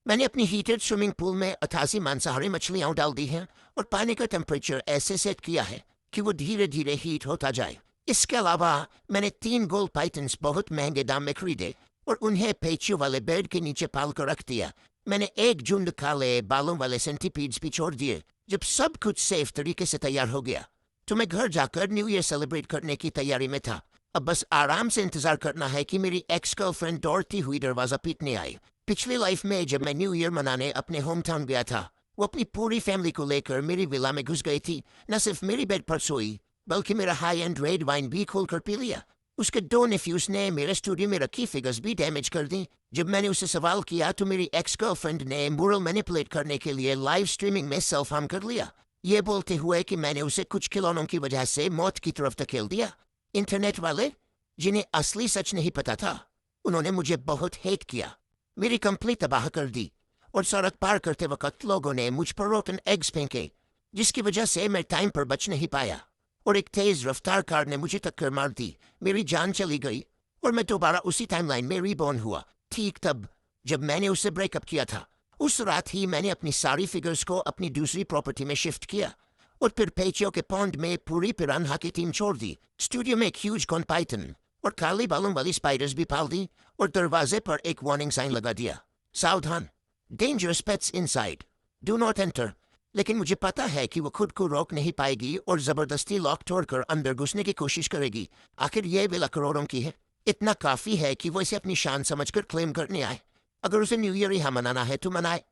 मैंने अपनी heated swimming pool में 88 मांसाहारी मछलियां डाल दी हैं और पानी का टेम्परेचर ऐसे सेट किया है कि वो धीरे धीरे हीट होता जाए। इसके अलावा मैंने 3 गोल्ड पाइथन्स बहुत महंगे दाम में खरीदे और उन्हें पेचियों वाले बेड के नीचे पाल कर रख दिया। मैंने एक झुंड काले बालों वाले सेंटीपीड्स भी छोड़ दिए। जब सब कुछ सेफ तरीके से तैयार हो गया तो मैं घर जाकर न्यू ईयर सेलिब्रेट करने की तैयारी में था। अब बस आराम से इंतजार करना है कि मेरी एक्स गर्लफ्रेंड दौड़ती हुई दरवाजा पीटने आए। पिछली लाइफ में जब मैं न्यू ईयर मनाने अपने होम टाउन गया था, वो अपनी पूरी फैमिली को लेकर मेरी विला में घुस गई थी। न सिर्फ मेरी बेड पर सोई बल्कि मेरा हाई एंड रेड वाइन भी खोल कर पी लिया। उसके 2 नेफ्यूज ने मेरे स्टूडियो में रखी फिगर्स भी डैमेज कर दी। जब मैंने उससे सवाल किया तो मेरी एक्स गर्लफ्रेंड ने मुरल मैनिपुलेट करने के लिए लाइव स्ट्रीमिंग में सेल्फ हार्म कर लिया, ये बोलते हुए कि मैंने उसे कुछ खिलौनों की वजह से मौत की तरफ धकेल दिया। इंटरनेट वाले, जिन्हें असली सच नहीं पता था, उन्होंने मुझे बहुत हेट किया, मेरी कंप्लीट तबाह कर दी और सड़क पार करते वक्त लोगों ने मुझ पर रोटन एग्स फेंके, जिसकी वजह से मैं टाइम पर बच नहीं पाया और एक तेज रफ्तार कार ने मुझे टक्कर मार दी। मेरी जान चली गई और मैं दोबारा उसी टाइमलाइन में रीबॉर्न हुआ, ठीक तब जब मैंने उससे ब्रेकअप किया था। उस रात ही मैंने अपनी सारी फिगर्स को अपनी दूसरी प्रॉपर्टी में शिफ्ट किया और फिर पेचियो के पॉन्ड में पूरी पिरान्हा की टीम छोड़ दी। स्टूडियो में एक ह्यूज कॉन पाइथन और काली बालों वाली स्पाइडर्स भी पाल दी और दरवाजे पर एक वार्निंग साइन लगा दिया, सावधान, dangerous pets inside, do not enter. लेकिन मुझे पता है कि वो खुद को रोक नहीं पाएगी और जबरदस्ती लॉक तोड़कर अंदर घुसने की कोशिश करेगी। आखिर ये विला करोड़ों की है, इतना काफी है कि वो इसे अपनी शान समझकर क्लेम करने आए। अगर उसे न्यू ईयर यहाँ मनाना है तो मनाए,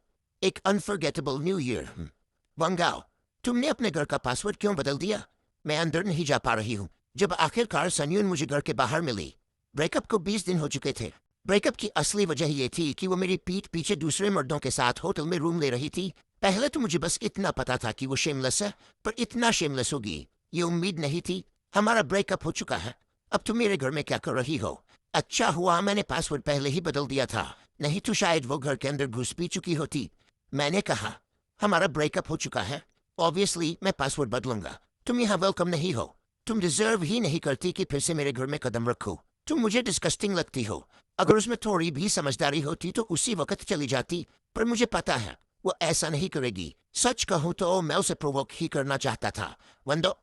एक अनफॉरगेटेबल न्यू ईयर। वंगाओ, तुमने अपने घर का पासवर्ड क्यों बदल दिया? मैं अंदर नहीं जा पा रही हूँ। जब आखिरकार सन्यून मुझे घर के बाहर मिली, ब्रेकअप को 20 दिन हो चुके थे। ब्रेकअप की असली वजह ये थी कि वो मेरी पीठ पीछे दूसरे मर्दों के साथ होटल में रूम ले रही थी। पहले तो मुझे बस इतना पता था कि वो शेमलेस है, पर इतना शेमलेस होगी ये उम्मीद नहीं थी। हमारा ब्रेकअप हो चुका है, अब तुम मेरे घर में क्या कर रही हो? अच्छा हुआ मैंने पासवर्ड पहले ही बदल दिया था, नहीं तो शायद वो घर के अंदर घुस भी चुकी होती। मैंने कहा, हमारा ब्रेकअप हो चुका है, ऑब्वियसली मैं पासवर्ड बदलूंगा। तुम यहाँ वेलकम नहीं हो, तुम डिजर्व ही नहीं करती कि फिर से मेरे घर में कदम रखो। तुम मुझे डिस्कस्टिंग लगती हो। अगर उसमें थोड़ी भी समझदारी होती तो उसी वक्त चली जाती, पर मुझे पता है वो ऐसा नहीं करेगी। सच कहूँ तो मैं उसे प्रोवोक ही करना चाहता था। वंदो,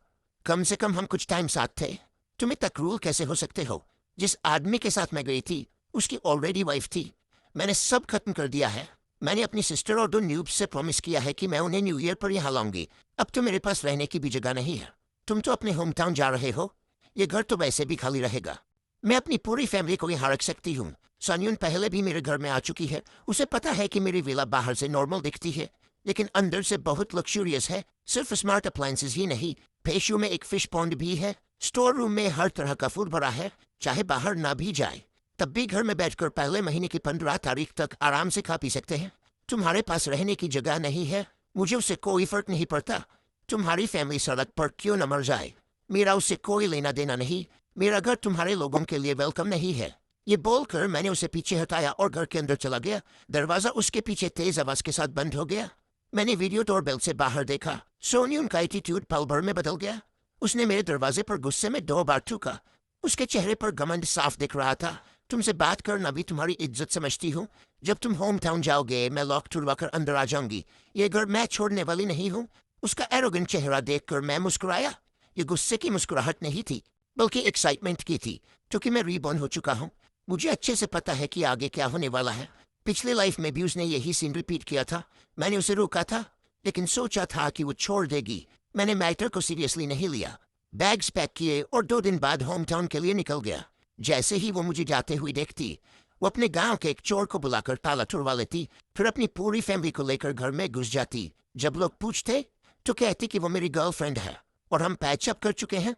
कम से कम हम कुछ टाइम साथ थे। तुम इतना क्रूल कैसे हो सकते हो? जिस आदमी के साथ मैं गई थी उसकी ऑलरेडी वाइफ थी। मैंने सब खत्म कर दिया है। मैंने अपनी सिस्टर और 2 न्यूब्स से प्रॉमिस किया है कि मैं उन्हें न्यू ईयर पर यहाँ लाऊंगी। अब तो मेरे पास रहने की भी जगह नहीं है। तुम तो अपने होम टाउन जा रहे हो, ये घर तो वैसे भी खाली रहेगा। मैं अपनी पूरी फैमिली को यहाँ रख सकती हूँ। सन्यून पहले भी मेरे घर में आ चुकी है, उसे पता है कि मेरी विला बाहर से नॉर्मल दिखती है लेकिन अंदर से बहुत लग्जूरियस है। सिर्फ स्मार्ट अप्लायंसेस ही नहीं, पेशू में एक फिश पॉन्ड भी है। स्टोर रूम में हर तरह का फूड भरा है, चाहे बाहर ना भी जाए तब भी घर में बैठकर पहले महीने की 15 तारीख तक आराम से खा पी सकते हैं। तुम्हारे पास रहने की जगह नहीं है, मुझे उससे कोई फर्क नहीं पड़ता। तुम्हारी फैमिली सड़क पर क्यों न मर जाए, मेरा उससे कोई लेना देना नहीं। मेरा घर तुम्हारे लोगों के लिए वेलकम नहीं है। ये बोलकर मैंने उसे पीछे हटाया और घर के अंदर चला गया। दरवाजा उसके पीछे तेज आवाज के साथ बंद हो गया। मैंने वीडियो डोरबेल से बाहर देखा। सोनियन का एटीट्यूड पल भर में बदल गया। उसने मेरे दरवाजे पर गुस्से में 2 बार थूका। उसके चेहरे पर घमंड साफ दिख रहा था। तुमसे बात करना भी तुम्हारी इज्जत समझती हूँ। जब तुम होम टाउन जाओगे मैं लॉक तुड़वा कर अंदर आ जाऊंगी। ये घर मैं छोड़ने वाली नहीं हूँ। उसका एरोगेंट चेहरा देखकर मैं मुस्कुराया। ये गुस्से की मुस्कुराहट नहीं थी बल्कि एक्साइटमेंट की थी, क्योंकि मैं रीबॉर्न हो चुका हूँ। मुझे अच्छे से पता है कि आगे क्या होने वाला है। पिछले लाइफ में भी उसने यही सीन रिपीट किया था। मैंने उसे रोका था लेकिन सोचा था कि वो छोड़ देगी। मैंने मैटर को सीरियसली नहीं लिया। बैग्स पैक किए और 2 दिन बाद होम टाउन के लिए निकल गया। जैसे ही वो मुझे जाते हुए देखती, वो अपने गांव के एक चोर को बुलाकर ताला तुड़वा लेती, फिर अपनी पूरी फैमिली को लेकर घर में घुस जाती। जब लोग पूछते तो कहती कि वो मेरी गर्लफ्रेंड है और हम पैचअप कर चुके हैं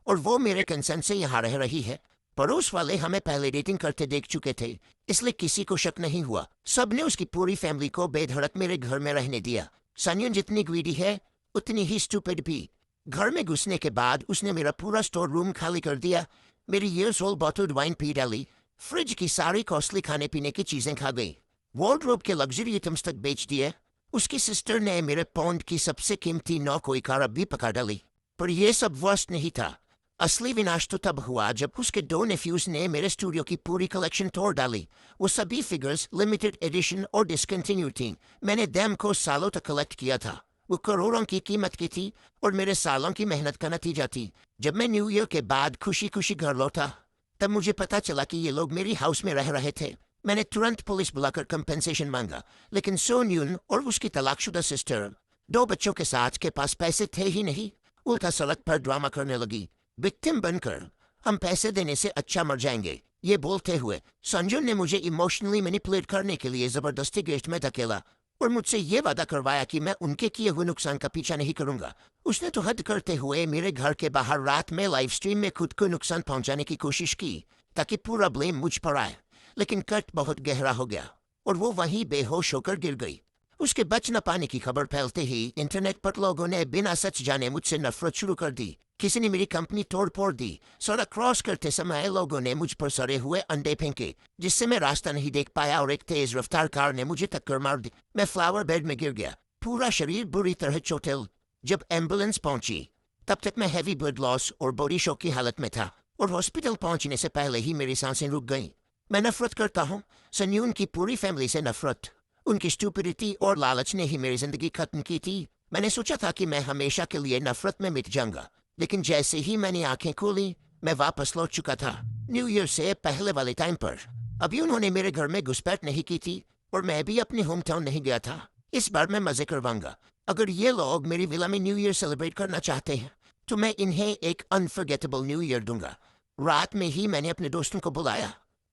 और वो मेरे कंसेंट से यहाँ रह रही है। पड़ोस वाले हमें पहले डेटिंग करते देख चुके थे, इसलिए किसी को शक नहीं हुआ। सबने उसकी पूरी फैमिली को बेधड़क मेरे घर में रहने दिया। सन्यून जितनी ग्रीडी है उतनी ही स्टूपिड भी। घर में घुसने के बाद उसने मेरा पूरा स्टोर रूम खाली कर दिया, मेरी years old bottled wine P डाली, फ्रिज की सारी कॉस्टली खाने पीने की चीजें खा गई, वार्डरोब के लग्जरी आइटम्स तक बेच दिए। उसकी सिस्टर ने मेरे पौंड की सबसे कीमती 9 कोई कार भी पका डाली। पर यह सब वर्स्ट नहीं था। असली विनाश तो तब हुआ जब उसके दो नेफ्यूज ने मेरे स्टूडियो की पूरी कलेक्शन तोड़ डाली। वो सभी फिगर्स लिमिटेड एडिशन और डिसकंटिन्यू थी। मैंने दैम को सालों तक कलेक्ट किया था। वो करोड़ों की कीमत की थी और मेरे सालों की मेहनत का नतीजा थी। जब मैं न्यू ईयर के बाद खुशी खुशी घर लौटा, तब मुझे पता चला कि ये लोग मेरी हाउस में रह रहे थे। मैंने तुरंत पुलिस बुलाकर कंपेंसेशन मांगा, लेकिन सोन्यून और उसकी तलाकशुदा सिस्टर दो बच्चों के साथ के पास पैसे थे ही नहीं। उल्टा सड़क पर ड्रामा करने लगी, विक्टिम बनकर। हम पैसे देने से अच्छा मर जाएंगे, ये बोलते हुए संजू ने मुझे इमोशनली मैनिपुलेट करने के लिए जबरदस्ती गिरफ्त में धकेला और मुझसे ये वादा करवाया कि मैं उनके किए हुए नुकसान का पीछा नहीं करूंगा। उसने तो हद करते हुए मेरे घर के बाहर रात में लाइव स्ट्रीम में खुद को नुकसान पहुंचाने की कोशिश की ताकि पूरा ब्लेम मुझ पर आए, लेकिन कट बहुत गहरा हो गया और वो वहीं बेहोश होकर गिर गई। उसके बच न पाने की खबर फैलते ही इंटरनेट पर लोगों ने बिना सच जाने मुझसे नफरत शुरू कर दी। किसी ने मेरी कंपनी तोड़ फोड़ दी। सड़क क्रॉस करते समय लोगों ने मुझ पर सड़े हुए अंडे फेंके, जिससे मैं रास्ता नहीं देख पाया और एक तेज रफ्तार कार ने मुझे टक्कर मार दी। मैं फ्लावर बेड में गिर गया, पूरा शरीर बुरी तरह चोटिल। जब एम्बुलेंस पहुंची तब तक मैं हैवी ब्लड लॉस और बॉडी शॉक की हालत में था और हॉस्पिटल पहुंचने से पहले ही मेरी सांसें रुक गईं। मैं नफरत करता हूँ, सन्यून की पूरी फैमिली से नफरत। उनकी स्टूपिडिटी और लालच ने ही मेरी जिंदगी खत्म की थी। मैंने सोचा था कि मैं हमेशा के लिए नफरत में मिट जाऊंगा, लेकिन जैसे ही मैंने आंखें खोली मैं वापस लौट चुका था, न्यू ईयर से पहले वाले टाइम पर। अभी उन्होंने मेरे घर में घुसपैठ नहीं की थी और मैं भी अपने होम टाउन नहीं गया था। इस बार मैं मजे करवाऊंगा। अगर ये लोग मेरी विला में न्यू ईयर सेलिब्रेट करना चाहते हैं तो मैं इन्हें एक अनफॉरगेटेबल न्यू ईयर दूंगा। रात में ही मैंने अपने दोस्तों को बुलाया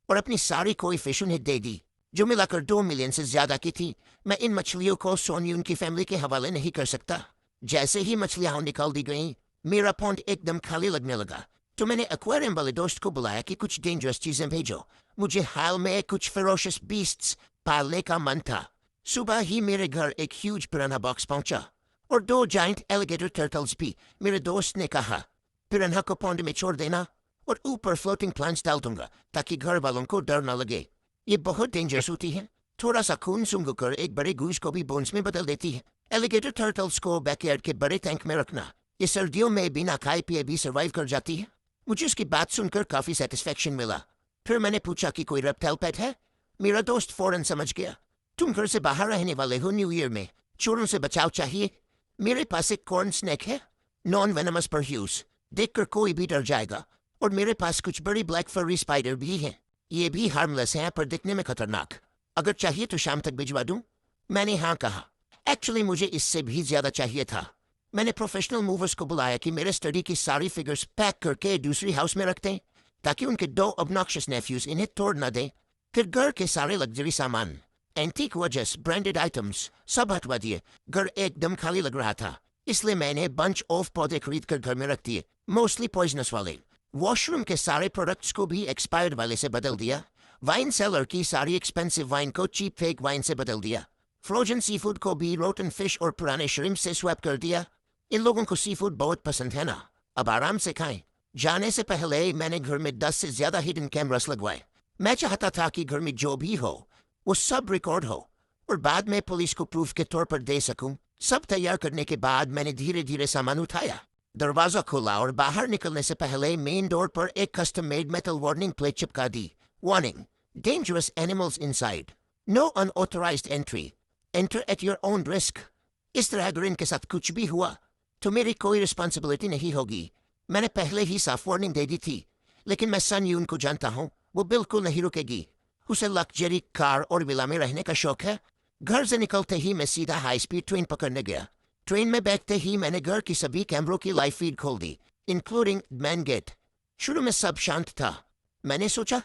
और अपनी सारी कोई फिश उन्हें दे दी, जो मिलाकर 2 मिलियन से ज्यादा की थी। मैं इन मछलियों को सोन्यून की फैमिली के हवाले नहीं कर सकता। जैसे ही मछलियां निकाल दी गईं, मेरा पॉन्ड एकदम खाली लगने लगा, तो मैंने एक्वेरियम वाले दोस्त को बुलाया कि कुछ डेंजरस चीजें भेजो। मुझे हाल में कुछ फेरोशियस बीस्ट्स पालने का मन था। सुबह ही मेरे घर एक ह्यूज पिराना बॉक्स पहुंचा और 2 जाइंट एलिगेटर टर्टल्स भी। मेरे दोस्त ने कहा पिराना को पॉन्ड में छोड़ देना और ऊपर फ्लोटिंग प्लांट्स डाल दूंगा ताकि घर वालों को डर न लगे। ये बहुत डेंजरस होती है, थोड़ा सा खून सूंघकर एक बड़े गूज को भी बोन्स में बदल देती है। एलिगेटर टर्टल्स को बैकयार्ड के बड़े टैंक में रखना, ये सर्दियों में बिना खाए पिए भी सर्वाइव कर जाती है। मुझे उसकी बात सुनकर काफी सेटिस्फेक्शन मिला। फिर मैंने पूछा कि कोई रेप्टाइल पेट है। मेरा दोस्त फौरन समझ गया, तुम घर से बाहर रहने वाले हो, न्यू ईयर में चोरों से बचाव चाहिए। मेरे पास एक कॉर्न स्नेक है, नॉन वेनमस पर ह्यूज, देखकर कोई भी डर जाएगा। और मेरे पास कुछ बड़ी ब्लैक फर्री स्पाइडर भी हैं, ये भी हार्मलेस हैं पर दिखने में खतरनाक। अगर चाहिए तो शाम तक भिजवा दूं? मैंने हाँ कहा। एक्चुअली मुझे इससे भी ज्यादा चाहिए था। मैंने प्रोफेशनल मूवर्स को बुलाया कि मेरे स्टडी की सारी फिगर्स पैक करके दूसरी हाउस में रखते हैं ताकि उनके 2 ऑब्नॉक्शियस नेफ्यूज इन्हें तोड़ न दें। फिर घर के सारे लग्जरी सामान, एंटीक वॉचेस, ब्रांडेड आइटम्स सब हटवा दिए। घर एकदम खाली लग रहा था, इसलिए मैंने बंच ऑफ पौधे खरीद कर घर में रख दिए, मोस्टली पॉइजनस वाले। वॉशरूम के सारे प्रोडक्ट्स को भी एक्सपायर्ड वाले से बदल दिया। वाइन सेलर की सारी एक्सपेंसिव वाइन को चीप फेक वाइन से बदल दिया। फ्रोजन सी फूड को भी रोटन फिश और पुराने श्रिम्प से स्वैप कर दिया। इन लोगों को सी फूड बहुत पसंद है ना, अब आराम से खाएं। जाने से पहले मैंने घर में 10 से ज्यादा हिडन कैमरास लगवाए। मैं चाहता था कि घर में जो भी हो वो सब रिकॉर्ड हो और बाद में पुलिस को प्रूफ के तौर पर दे सकूं। सब तैयार करने के बाद मैंने धीरे धीरे सामान उठाया, दरवाजा खोला और बाहर निकलने से पहले मेन डोर पर एक custom made metal warning plate चिपका दी। Warning, dangerous animals inside, no unauthorised entry, enter at your own risk. इस तरह अगर इनके साथ कुछ भी हुआ तो मेरी कोई रिस्पॉन्सिबिलिटी नहीं होगी। मैंने पहले ही साफ वार्निंग दे दी थी, लेकिन मैं सन यून को जानता हूँ, वो बिल्कुल नहीं रुकेगी। उसे लग्जरी कार और विला में रहने का शौक है। घर से निकलते ही मैं सीधा हाई स्पीड ट्रेन पकड़ने गया। ट्रेन में बैठते ही मैंने घर की सभी कैमरों की लाइव फीड खोल दी, इंक्लूडिंग मैन गेट। शुरू में सब शांत था। मैंने सोचा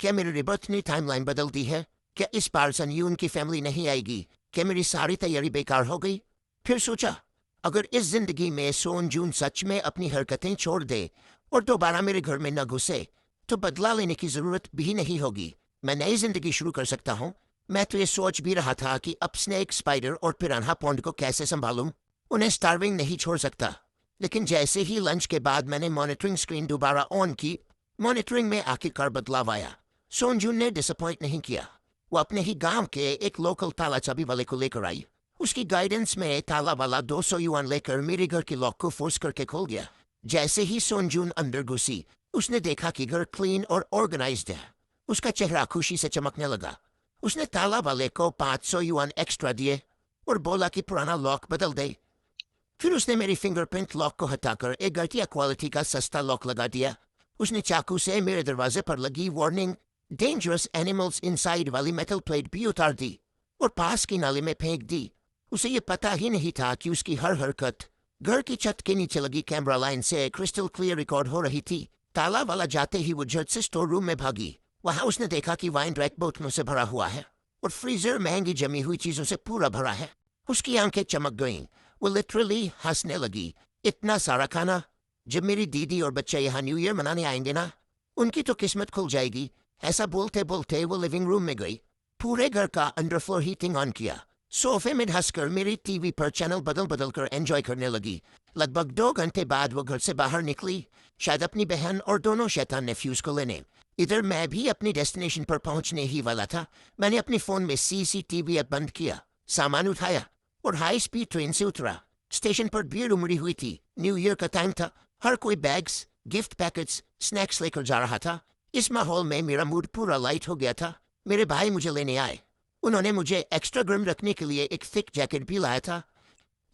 क्या मेरी रिबर्थ ने टाइमलाइन बदल दी है? क्या इस बार सन यून की फैमिली नहीं आएगी? क्या मेरी सारी तैयारी बेकार हो गई? फिर सोचा अगर इस जिंदगी में सोन जून सच में अपनी हरकतें छोड़ दे और दोबारा मेरे घर में न घुसे तो बदला लेने की जरूरत भी नहीं होगी, मैं नई जिंदगी शुरू कर सकता हूँ। मैं तो ये सोच भी रहा था कि अब स्नेक, स्पाइडर और पिरान्हा पॉन्ड को कैसे संभालूं। उन्हें स्टार्विंग नहीं छोड़ सकता। लेकिन जैसे ही लंच के बाद मैंने मॉनिटरिंग स्क्रीन दोबारा ऑन की, मॉनिटरिंग में आखिरकार बदलाव आया। सोनजून ने डिसअपॉइंट नहीं किया। वो अपने ही गांव के एक लोकल ताला चाबी वाले को लेकर आई। उसकी गाइडेंस में ताला वाला 200 युआन लेकर मेरे घर के लॉक को फोर्स करके खोल गया। जैसे ही सोनजून अंदर घुसी, उसने देखा कि घर क्लीन और ऑर्गेनाइज्ड है। उसका चेहरा खुशी से चमकने लगा। उसने ताला वाले को 500 युआन एक्स्ट्रा दिए और बोला कि पुराना लॉक बदल दे। फिर उसने मेरी फिंगरप्रिंट लॉक को हटाकर एक घटिया क्वालिटी का सस्ता लॉक लगा दिया। उसने चाकू से मेरे दरवाजे पर लगी वार्निंग डेंजरस एनिमल्स इनसाइड वाली मेटल प्लेट भी उतार दी और पास की नाली में फेंक दी। उसे ये पता ही नहीं था कि उसकी हर हरकत घर की छत के नीचे लगी कैमरा लाइन से क्रिस्टल क्लियर रिकॉर्ड हो रही थी। ताला वाला जाते ही वो झट से स्टोर रूम में भागी। वहां उसने देखा कि वाइन रैक बोतलों से भरा हुआ है और फ्रीजर महंगी जमी हुई चीजों से पूरा भरा है। उसकी आंखें चमक गईं। वो लिटरली हंसने लगी। इतना सारा खाना! जब मेरी दीदी और बच्चे यहाँ न्यू ईयर मनाने आएंगे ना, उनकी तो किस्मत खुल जाएगी। ऐसा बोलते बोलते वो लिविंग रूम में गई। पूरे घर का अंडरफ्लोर हीटिंग ऑन किया। सोफे में धंसकर मेरी टीवी पर चैनल बदल बदल कर एंजॉय करने लगी। लगभग 2 घंटे बाद वो घर से बाहर निकली, शायद अपनी बहन और दोनों शैतान नेफ्यूज को लेने। इधर मैं भी अपनी डेस्टिनेशन पर पहुंचने ही वाला था। मैंने अपने फोन में सीसीटीवी ऐप बंद किया, सामान उठाया और हाई स्पीड ट्रेन से उतरा। स्टेशन पर भीड़ उमड़ी हुई थी। न्यू ईयर का टाइम था। हर कोई बैग्स, गिफ्ट पैकेट्स, स्नैक्स लेकर जा रहा था। इस माहौल में मेरा मूड पूरा लाइट हो गया था। मेरे भाई मुझे लेने आए। उन्होंने मुझे एक्स्ट्रा गर्म रखने के लिए एक थिक जैकेट भी लाया था।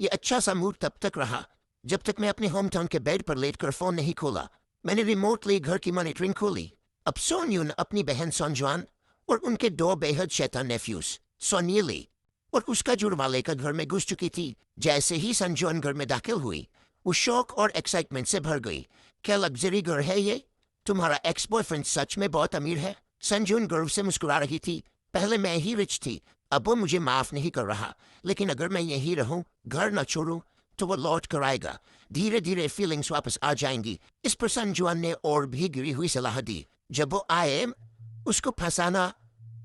ये अच्छा सा मूड तब तक रहा जब तक मैं अपने होम टाउन के बेड पर लेटकर फोन नहीं खोला। मैंने रिमोटली घर की मॉनिटरिंग खोली। अब सोन्यून अपनी बहन सोनजुआन और उनके 2 बेहद शैतान नेफ्यूज सोनियली और उसका जुड़वाले का घर में घुस चुकी थी। जैसे ही संजुआन घर में दाखिल हुई, वो शौक और एक्साइटमेंट से भर गई। क्या लग्जरी घर है ये! तुम्हारा एक्स बॉयफ्रेंड सच में बहुत अमीर है। संजुन गर्व से मुस्कुरा रही थी। पहले मैं ही रिच थी, अब वो मुझे माफ नहीं कर रहा। लेकिन अगर मैं यही रहूं, घर न छोड़ूं, तो वो लौट कर आएगा। धीरे धीरे फीलिंग्स वापस आ जाएंगी। इस पर संजुआन ने और भी गिरी हुई सलाह दी। जब वो आए, उसको फंसाना,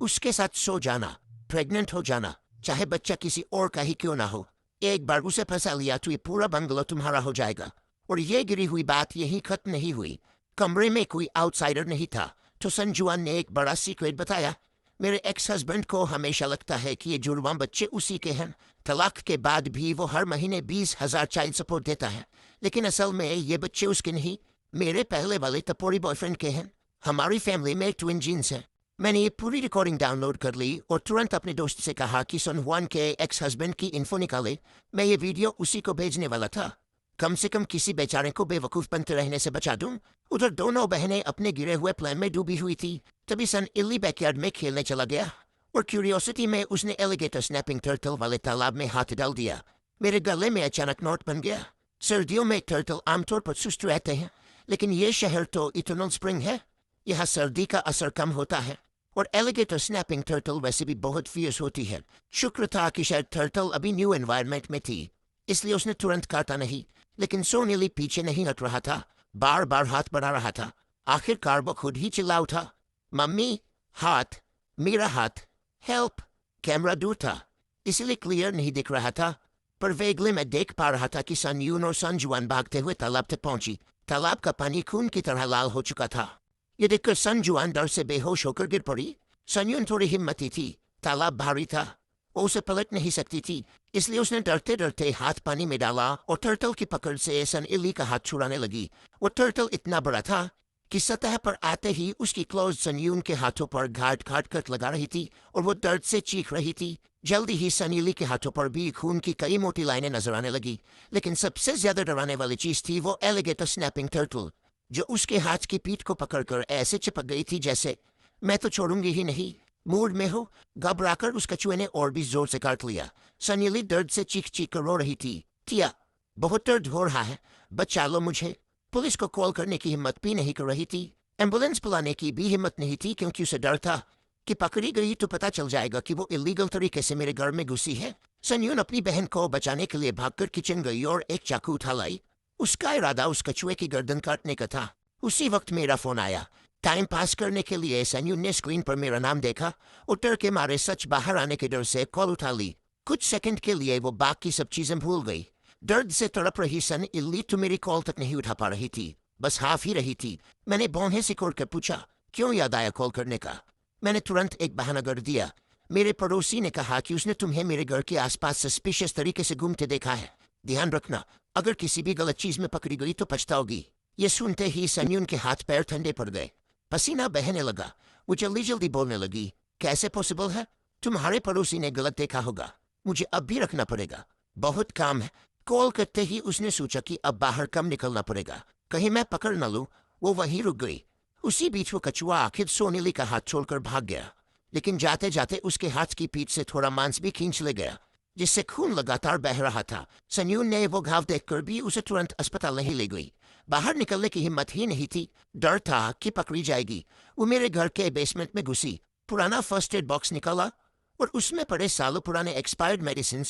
उसके साथ सो जाना, प्रेग्नेंट हो जाना, चाहे बच्चा किसी और का ही क्यों ना हो। एक बार उसे फंसा लिया तो ये पूरा बंगलो तुम्हारा हो जाएगा। और ये गिरी हुई बात यही खत्म नहीं हुई। कमरे में कोई आउटसाइडर नहीं था तो संजुआन ने एक बड़ा सीक्रेट बताया। मेरे एक्स हस्बैंड को हमेशा लगता है कि ये जुड़वां बच्चे उसी के हैं। तलाक के बाद भी वो हर महीने 20,000 चाइल्ड सपोर्ट देता है, लेकिन असल में ये बच्चे उसके नहीं, मेरे पहले वाले टपोरी बॉयफ्रेंड के हैं। हमारी फैमिली में ट्विन जीन्स हैं। मैंने ये पूरी रिकॉर्डिंग डाउनलोड कर ली और तुरंत अपने दोस्त से कहा कि सनहुआन के एक्स हस्बैंड की इन्फो निकाले। मैं ये वीडियो उसी को भेजने वाला था। कम से कम किसी बेचारे को बेवकूफ़ बनते रहने से बचा दूं। उधर दोनों बहनें अपने गिरे हुए प्लान में डूबी हुई थी। तभी सन इल्ली बैकयार्ड में खेलने चला गया और क्यूरियोसिटी में उसने एलिगेटर स्नैपिंग टर्टल वाले तालाब में हाथ डाल दिया। मेरे गले में अचानक नोट बन गया। सर्दियों में टर्टल आमतौर पर सुस्त रहते हैं, लेकिन ये शहर तो इटरनल स्प्रिंग है। यहाँ सर्दी का असर कम होता है और एलिगेटर स्नैपिंग टर्टल वैसे भी बहुत फियर्स होती है। शुक्र था कि शायद टर्टल अभी न्यू एनवायरनमेंट में थी, इसलिए उसने तुरंत काटा नहीं। लेकिन सोनियली पीछे नहीं हट रहा था, बार बार हाथ बढ़ा रहा था। आखिरकार वो खुद ही चिल्ला उठा, मम्मी, हाथ, मेरा हाथ, हेल्प। कैमरा दूर था, इसलिए क्लियर नहीं दिख रहा था, पर वेगले मैं देख पा रहा था कि सनयून और संजुआन भागते हुए तालाब तक पहुंची। तालाब का पानी खून की तरह लाल हो चुका था। ये देखकर संजुआन डर से बेहोश होकर गिर पड़ी। सनयून थोड़ी हिम्मती थी, तालाब भारी था, वो उसे पलट नहीं सकती थी, इसलिए उसने डरते डरते हाथ पानी में डाला और टर्टल की पकड़ से सन इली का हाथ छुड़ाने लगी। वो टर्टल इतना बड़ा था कि सतह पर आते ही उसकी क्लोज सनयून के हाथों पर घाट घाट कट लगा रही थी और वो दर्द से चीख रही थी। जल्दी ही सनीली के हाथों पर भी खून की कई मोटी लाइनें नजर आने लगी। लेकिन सबसे ज्यादा डराने वाली चीज थी वो एलिगेटर स्नैपिंग टर्टल, जो उसके हाथ की पीठ को पकड़कर ऐसे चिपक गई थी जैसे मैं तो छोड़ूंगी ही नहीं। मूड में हो, घबराकर उस कछुए ने और भी जोर से काट लिया। सनीली दर्द से चीख चीख कर रो रही थी। टिया, बहुत दर्द हो रहा है, बचा लो मुझे। पुलिस को कॉल करने की हिम्मत भी नहीं कर रही थी। एम्बुलेंस बुलाने की भी हिम्मत नहीं थी, क्योंकि उसे डर था कि पकड़ी गई तो पता चल जाएगा कि वो इलीगल तरीके से मेरे घर में घुसी है। सनयून अपनी बहन को बचाने के लिए भागकर किचन गई और एक चाकू उठा लाई। उसका इरादा उस कछुए की गर्दन काटने का था। उसी वक्त मेरा फोन आया। टाइम पास करने के लिए सनयून ने स्क्रीन पर मेरा नाम देखा और डर के मारे सच बाहर आने के डर से कॉल उठा ली। कुछ सेकंड के लिए वो बाकी सब चीजें भूल गई। दर्द से तड़प रही सन इल्ली तो मेरी कॉल तक नहीं उठा पा रही थी, बस हाफ ही रही थी। मैंने बौंहे सिकोड़ कर पूछा, क्यों याद आया कॉल करने का? मैंने तुरंत एक बहाना कर दिया। मेरे पड़ोसी ने कहा कि उसने तुम्हें मेरे घर के आसपास सस्पिशियस तरीके से घूमते देखा है। ध्यान रखना, अगर किसी भी गलत चीज में पकड़ी गई तो पछताओगी। ये सुनते ही सन्यून के हाथ पैर ठंडे पड़ गए, पसीना बहने लगा। वो जल्दी जल्दी बोलने लगी, कैसे पॉसिबल है? तुम्हारे पड़ोसी ने गलत देखा होगा, मुझे अब भी रखना पड़ेगा, बहुत काम है। कॉल करते ही उसने सोचा कि अब बाहर कम निकलना पड़ेगा, कहीं मैं पकड़ न लूं। वो वहीं रुक गई। उसी बीच वो कछुआ आखिर सोनीली का हाथ छोड़कर भाग गया, लेकिन जाते जाते उसके हाथ की पीठ से थोड़ा मांस भी खींच ले गया, जिससे खून लगातार बह रहा था। सन्यून ने वो घाव देखकर भी उसे तुरंत अस्पताल नहीं ले गई। बाहर निकलने की हिम्मत ही नहीं थी, डर था कि पकड़ी जाएगी। वो मेरे घर के बेसमेंट में घुसी, पुराना फर्स्ट एड बॉक्स निकाला और उसमें पड़े सालों पुराने एक्सपायर्ड मेडिसिन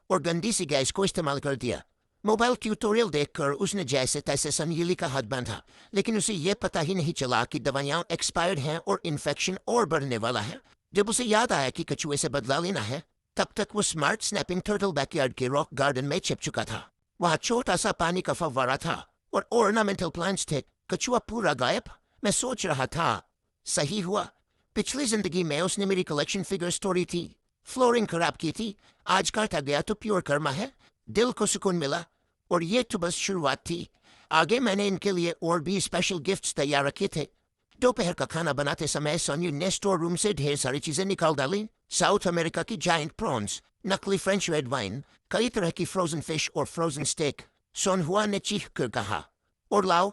और गंदी सी गैस को इस्तेमाल कर दिया। मोबाइल ट्यूटोरियल देखकर उसने जैसे तैसे सनयीली का हाथ बांधा, लेकिन उसे यह पता ही नहीं चला कि दवाइयां एक्सपायर्ड हैं और इन्फेक्शन और बढ़ने वाला है। जब उसे याद आया कि कछुए से बदला लेना है, तब तक वो स्मार्ट स्नैपिंग टर्टल बैकयार्ड के रॉक गार्डन में छिप चुका था। वहाँ छोटा सा पानी का फव्वारा था और ऑर्नामेंटल प्लांट्स थे। कछुआ पूरा गायब। मैं सोच रहा था, सही हुआ, पिछली जिंदगी में उसने मेरी कलेक्शन फिगर्स तोड़ी थी, फ्लोरिंग खराब की थी। आज काटा गया तो प्योर कर्मा है। दिल को सुकून मिला। और ये तो बस शुरुआत थी, आगे मैंने इनके लिए और भी स्पेशल गिफ्ट्स तैयार रखे थे। दोपहर का खाना बनाते समय सोन्यू ने स्टोर रूम से ढेर सारी चीजें निकाल डाली। साउथ अमेरिका की जायंट प्रॉन्स, नकली फ्रेंच रेड वाइन, कई तरह की फ्रोजन फिश और फ्रोजन स्टेक। सोनहुआ ने चीख कर कहा, और लाओ,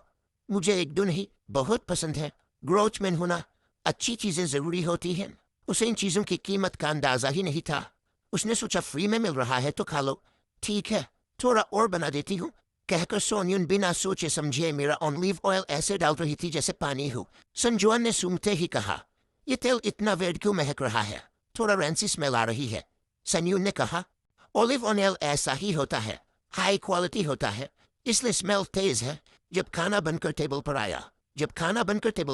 मुझे एक दून ही बहुत पसंद है। ग्रोचमैन होना, अच्छी चीजें जरूरी होती हैं। उसे इन चीजों की कीमत का अंदाजा ही नहीं था। उसने सोचा फ्री में मिल रहा है तो खा लो। ठीक है, थोड़ा और बना देती हूँ, कहकर सोन्यून बिना सोचे समझे मेरा ऑलिव ऑयल ऐसे डाल रही थी जैसे पानी हो। संजुआन ने सूंघते ही कहा, ये तेल इतना वेड क्यों महक रहा है? थोड़ा रैंसी स्मेल आ रही है। सन्यून ने कहा, ऑलिव ऑयल ऐसा ही होता है, हाई क्वालिटी होता है, इसलिए स्मेल तेज है। जब खाना बनकर टेबल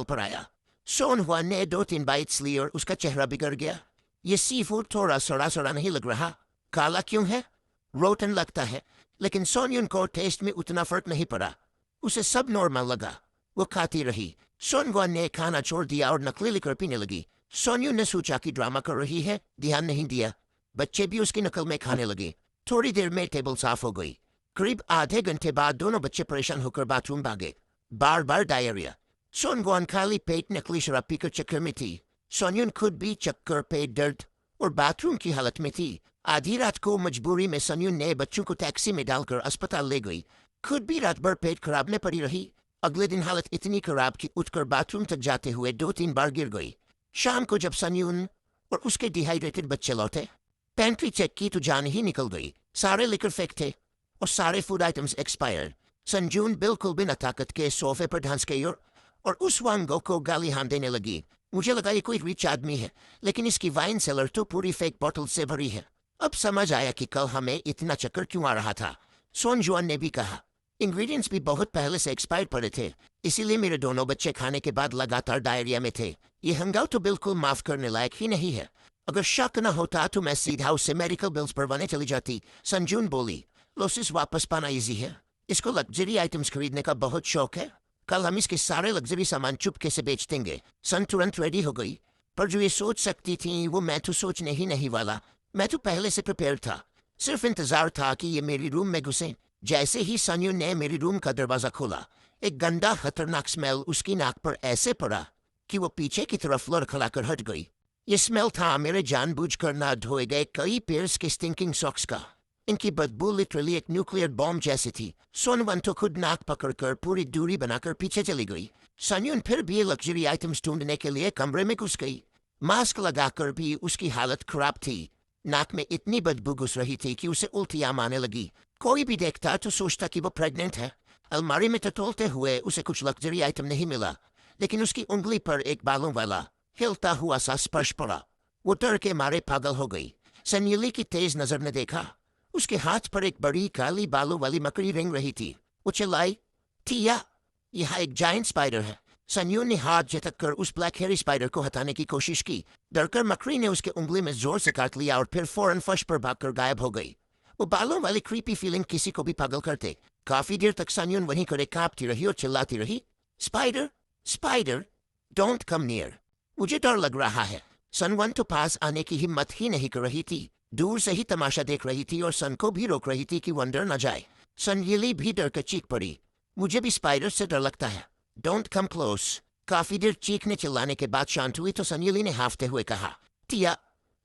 पर आया, सोनहुआ ने 2-3 बाइट्स ली और उसका चेहरा बिगड़ गया। ये सी फूड थोड़ा सड़ा सड़ा नहीं लग रहा? काला क्यों है? रोटन लगता है। लेकिन सोन्यून को टेस्ट में उतना फर्क नहीं पड़ा, उसे सब नॉर्मल लगा। वो खाती रही। सोनहुआ ने खाना छोड़ दिया और नकली लिकर पीने लगी। सोन्यून ने सोचा कि ड्रामा कर रही है, ध्यान नहीं दिया। बच्चे भी उसकी नकल में खाने लगे। थोड़ी देर में टेबल साफ हो गई। करीब आधे घंटे बाद दोनों बच्चे परेशान होकर बाथरूम भागे। बार बार डायरिया। सोनगुआन खाली पेट नकली शराब पीकर चक्कर में थी। सोन्यून खुद भी चक्कर, पेट दर्द और बाथरूम की हालत में थी। आधी रात को मजबूरी में सोन्यून ने बच्चों को टैक्सी में डालकर अस्पताल ले गई। खुद भी रात भर पेट खराब में पड़ी रही। अगले दिन हालत इतनी खराब कि उठकर बाथरूम तक जाते हुए 2-3 बार गिर गई। शाम को जब सोन्यून और उसके डिहाइड्रेटेड बच्चे लौटे, पेंट्री चेक की तो जान ही निकल गई। सारे लिकर फेंक थे और सारे फूड आइटम्स एक्सपायर्ड। संजून बिल्कुल बिना ताकत के सोफे पर ढंस गई और उस वांगो को गाली हान देने लगी। मुझे लगा ये कोई रिच आदमी है, लेकिन इसकी वाइन सेलर तो पूरी फेक बॉटल से भरी है। अब समझ आया कि कल हमें इतना चक्कर क्यों आ रहा था। सोनजुआन ने भी कहा, इंग्रेडिएंट्स भी बहुत पहले से एक्सपायर पड़े थे, इसीलिए मेरे दोनों बच्चे खाने के बाद लगातार डायरिया में थे। ये हंगामा तो बिल्कुल माफ करने लायक ही नहीं है। अगर शक न होता तो मैं सीधा उससे मेडिकल बिल्स भरवाने चली जाती। संजून बोली, लोसिस वापस पाना इजी है, इसको लग्जरी आइटम्स खरीदने का बहुत शौक है। कल हम इसके सारे लग्जरी सामान चुपके से बेच देंगे। सन तुरंत रेडी हो गई, पर जो ये सोच सकती थी वो मैं तो सोचने ही नहीं वाला। मैं तो पहले से प्रिपेयर था, सिर्फ इंतजार था कि ये मेरी रूम में घुसे। जैसे ही सन्यू ने मेरी रूम का दरवाजा खोला, एक गंदा खतरनाक स्मेल उसकी नाक पर ऐसे पड़ा कि वो पीछे की तरफ लड़खड़ाकर हट गई। ये स्मेल था मेरे जानबूझकर ना धोए गए कई पेयर्स के स्टिंकिंग सॉक्स का। इनकी बदबू लिटरली एक न्यूक्लियर बॉम्ब जैसी थी। सोनवन तो खुद नाक पकड़कर पूरी दूरी बनाकर पीछे चली गई। सन्यून फिर भी लग्जरी आइटम्स ढूंढने के लिए कमरे में घुस गई। मास्क लगाकर भी उसकी हालत खराब थी। नाक में इतनी बदबू घुस रही थी कि उसे उल्टियां आने लगी। कोई भी देखता तो सोचता कि वो प्रेग्नेंट है। अलमारी में टटोलते हुए उसे कुछ लग्जरी आइटम नहीं मिला, लेकिन उसकी उंगली पर एक बालों वाला हिलता हुआ सा स्पर्श पड़ा। वो डर के मारे पागल हो गई। सन्यली की तेज नजर ने देखा, उसके हाथ पर एक बड़ी काली बालों वाली मकड़ी रेंग रही थी। वो चिल्लाई, टिया, यह एक जायंट स्पाइडर है। सन्यू ने हाथ झटक कर उस ब्लैक हेरी स्पाइडर को हटाने की कोशिश की। डरकर मकड़ी ने उसके उंगली में जोर से काट लिया और फिर फौरन फर्श पर भागकर गायब हो गई। वो बालों वाली क्रीपी फीलिंग किसी को भी पागल करते। काफी देर तक सन्यून वहीं खड़े कांपती रही और चिल्लाती रही, spider, spider, don't come near. मुझे डर लग रहा है। सनवन तो पास आने की हिम्मत ही नहीं कर रही थी। दूर से ही तमाशा देख रही थी और सन को भी रोक रही थी कि वो अंदर न जाए। सन येली भी डर कर चीख पड़ी, मुझे भी स्पाइडर से डर लगता है, डोंट कम क्लोज। काफी देर चीखने चिल्लाने के बाद शांत हुई तो सनयुली ने हाफते हुए कहा, टिया,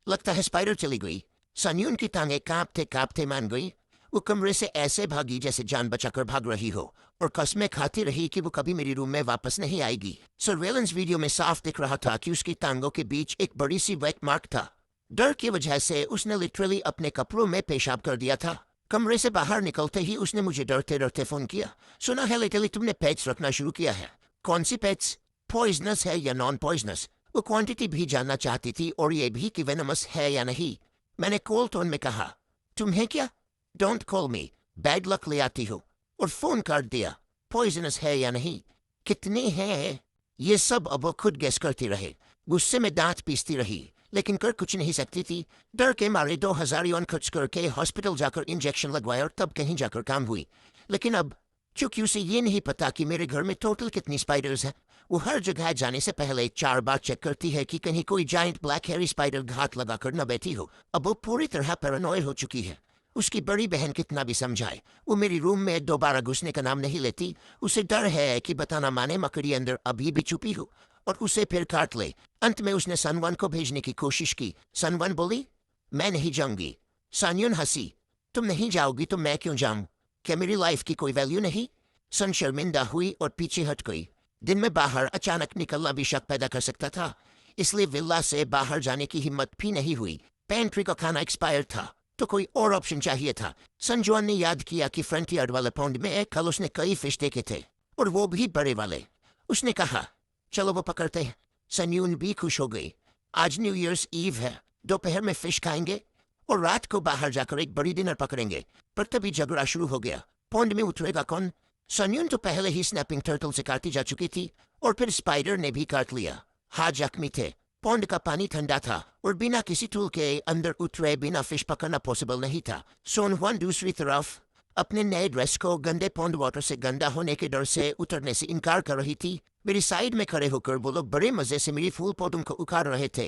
लगता है स्पाइडर चली गई। सनयुन की टांगें कांपते कांपते मान गई। वो कमरे से ऐसे भागी जैसे जान बचाकर भाग रही हो और कसमें खाती रही कि वो कभी मेरी रूम में वापस नहीं आएगी। सर्वेलेंस वीडियो में साफ दिख रहा था कि उसकी टांगों के बीच एक बड़ी सी वेट मार्क था। डर की वजह से उसने लिटरली अपने कपड़ों में पेशाब कर दिया था। कमरे से बाहर निकलते ही उसने मुझे डरते डरते फोन किया, सुना है लेटली तुमने पेट्स रखना शुरू किया है। कौन सी पेट्स, पॉइजनस है या नॉन पॉइजनस? वो क्वांटिटी भी जानना चाहती थी और ये भी कि वेनमस है या नहीं। मैंने कोल टोन में कहा, तुम्हें क्या, don't call me, bad luck ले आती हो, और फोन काट दिया। पॉइजनस है या नहीं, कितने हैं, ये सब अब वो खुद गेस करती रहे। गुस्से में दांत पीसती रही लेकिन कर कुछ नहीं सकती थी। डर के मारे 2000 युआन खर्च करके हॉस्पिटल जाकर इंजेक्शन लगवाया और तब कहीं जाकर काम हुई। लेकिन अब चूंकि उसे ये नहीं पता कि मेरे घर में टोटल कितनी स्पाइडर्स हैं, वो हर जगह जाने से पहले 4 बार चेक करती है कि कहीं कोई जाइंट ब्लैक हेरी स्पाइडर घात लगाकर न बैठी हो। अब वो पूरी तरह पैरानॉइड हो चुकी है। उसकी बड़ी बहन कितना भी समझाए, वो मेरी रूम में दोबारा घुसने का नाम नहीं लेती। उसे डर है कि बताना माने मकड़ी अंदर अभी भी छुपी हो और उसे फिर काट ले। अंत में उसने सनवन को भेजने की कोशिश की। सनवन बोली, मैं नहीं जाऊंगी। सनयुन हंसी, तुम नहीं जाओगी तो मैं क्यों जाऊं? क्या मेरी लाइफ की कोई वैल्यू नहीं? सन शर्मिंदा हुई और पीछे हट गई। दिन में बाहर अचानक निकलना भी शक पैदा कर सकता था, इसलिए विला से बाहर जाने की हिम्मत भी नहीं हुई। पेंट्री का खाना एक्सपायर था तो कोई और ऑप्शन चाहिए था। संजुआन ने याद किया कि फ्रंटियर वाले पॉन्ड में कल उसने कई फिश देखे थे और वो भी बड़े वाले। उसने कहा, चलो वो पकड़ते हैं। सनयून भी खुश हो गई। आज न्यू ईयर्स ईव है, दोपहर में फिश खाएंगे और रात को बाहर जाकर एक बड़ी डिनर पकड़ेंगे। पर तभी झगड़ा शुरू हो गया। पॉन्ड में उतरेगा कौन? सनयून तो पहले ही स्नैपिंग टर्टल से काटी जा चुकी थी और फिर स्पाइडर ने भी काट लिया। हाथ जख्मी थे। पॉन्ड का पानी ठंडा था और बिना किसी टूल के अंदर उतरे बिना फिश पकड़ना पॉसिबल नहीं था। सोनहुआन दूसरी तरफ अपने नए ड्रेस को गंदे पॉन्ड वाटर से गंदा होने के डर से उतरने से इनकार कर रही थी। मेरी साइड में खड़े होकर वो लोग बड़े मजे से मेरी फूल पौधों को उखाड़ रहे थे।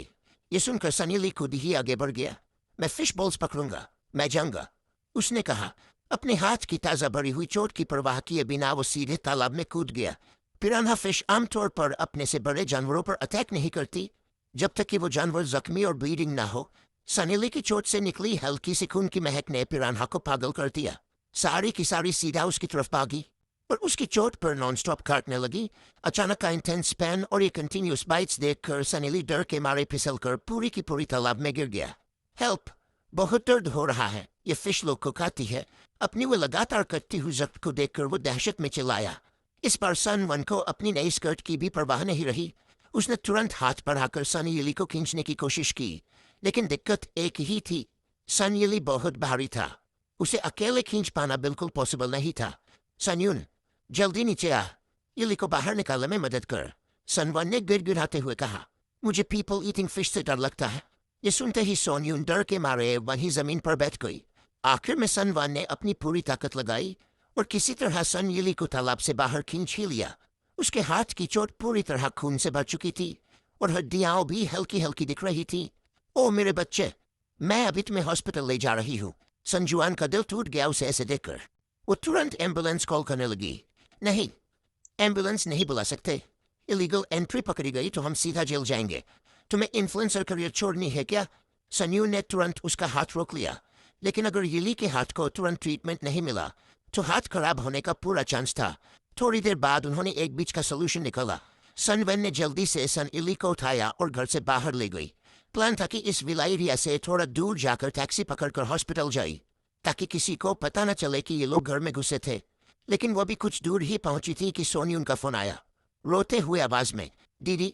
ये सुनकर सनीली खुद ही आगे बढ़ गया। मैं फिश बॉल्स पकड़ूंगा, मैं जाऊंगा, उसने कहा। अपने हाथ की ताज़ा भरी हुई चोट की परवाह किए बिना वो सीधे तालाब में कूद गया। पिरान्हा फिश आमतौर पर अपने से बड़े जानवरों पर अटैक नहीं करती जब तक कि वो जानवर जख्मी और ब्लीडिंग ना हो। सनीली की चोट से निकली हल्की सी खून की महक ने पिरान्हा को पागल कर दिया। सारी की सारी सीधा उसकी तरफ भागी और उसकी चोट पर नॉनस्टॉप काटने लगी। अचानक का इंटेंस पैन और ये कंटिन्यूस बाइट्स देखकर सनीली डर के मारे फिसलकर पूरी की पूरी तालाब में गिर गया। हेल्प, बहुत दर्द हो रहा है, ये फिश लोग को खाती है। अपनी वो लगातार कटती हुई जख्म को देखकर वो दहशत में चिल्लाया। इस बार सनवन को अपनी नई स्कर्ट की भी परवाह नहीं रही। उसने तुरंत हाथ बढ़ाकर सनयली को खींचने की कोशिश की, लेकिन दिक्कत एक ही थी, सनयली बहुत भारी था। उसे अकेले खींच पाना बिल्कुल पॉसिबल नहीं था। सनयुन, जल्दी नीचे आ, यली को बाहर निकालने में मदद कर, सनवन ने गिड़गिड़ाते हुए कहा। मुझे पीपल ईटिंग फिश से डर लगता है। ये सुनते ही सोन्यून डर के मारे वहीं जमीन पर बैठ गई। आखिर में सनवन ने अपनी पूरी ताकत लगाई और किसी तरह सनयली को तालाब से बाहर खींच ही लिया। उसके हाथ की चोट पूरी तरह खून से भर चुकी थी और हड्डियां भी हल्की हल्की दिख रही थी। ओ मेरे बच्चे, मैं अभी तुम्हें हॉस्पिटल ले जा रही हूँ। संजुआन का दिल टूट गया उसे ऐसे देखकर। वो तुरंत एम्बुलेंस कॉल करने लगी। नहीं, एम्बुलेंस नहीं बुला सकते। इलीगल एंट्री पकड़ी गई तो हम सीधा जेल जाएंगे। तुम्हें इन्फ्लुएंसर करियर छोड़नी है क्या? सन्यू ने तुरंत उसका हाथ रोक लिया। लेकिन अगर यली के हाथ को तुरंत ट्रीटमेंट नहीं मिला तो हाथ खराब होने का पूरा चांस था। थोड़ी देर बाद उन्होंने एक बीच का सोल्यूशन निकाला। सनवन ने जल्दी से सन इली को उठाया और घर से बाहर ले गई। प्लान था कि इस विलायरिया से थोड़ा दूर जाकर टैक्सी पकड़कर हॉस्पिटल जाए ताकि किसी को पता न चले कि ये लोग घर में घुसे थे। लेकिन वो भी कुछ दूर ही पहुंची थी कि सोन्यून का फोन आया, रोते हुए आवाज में, दीदी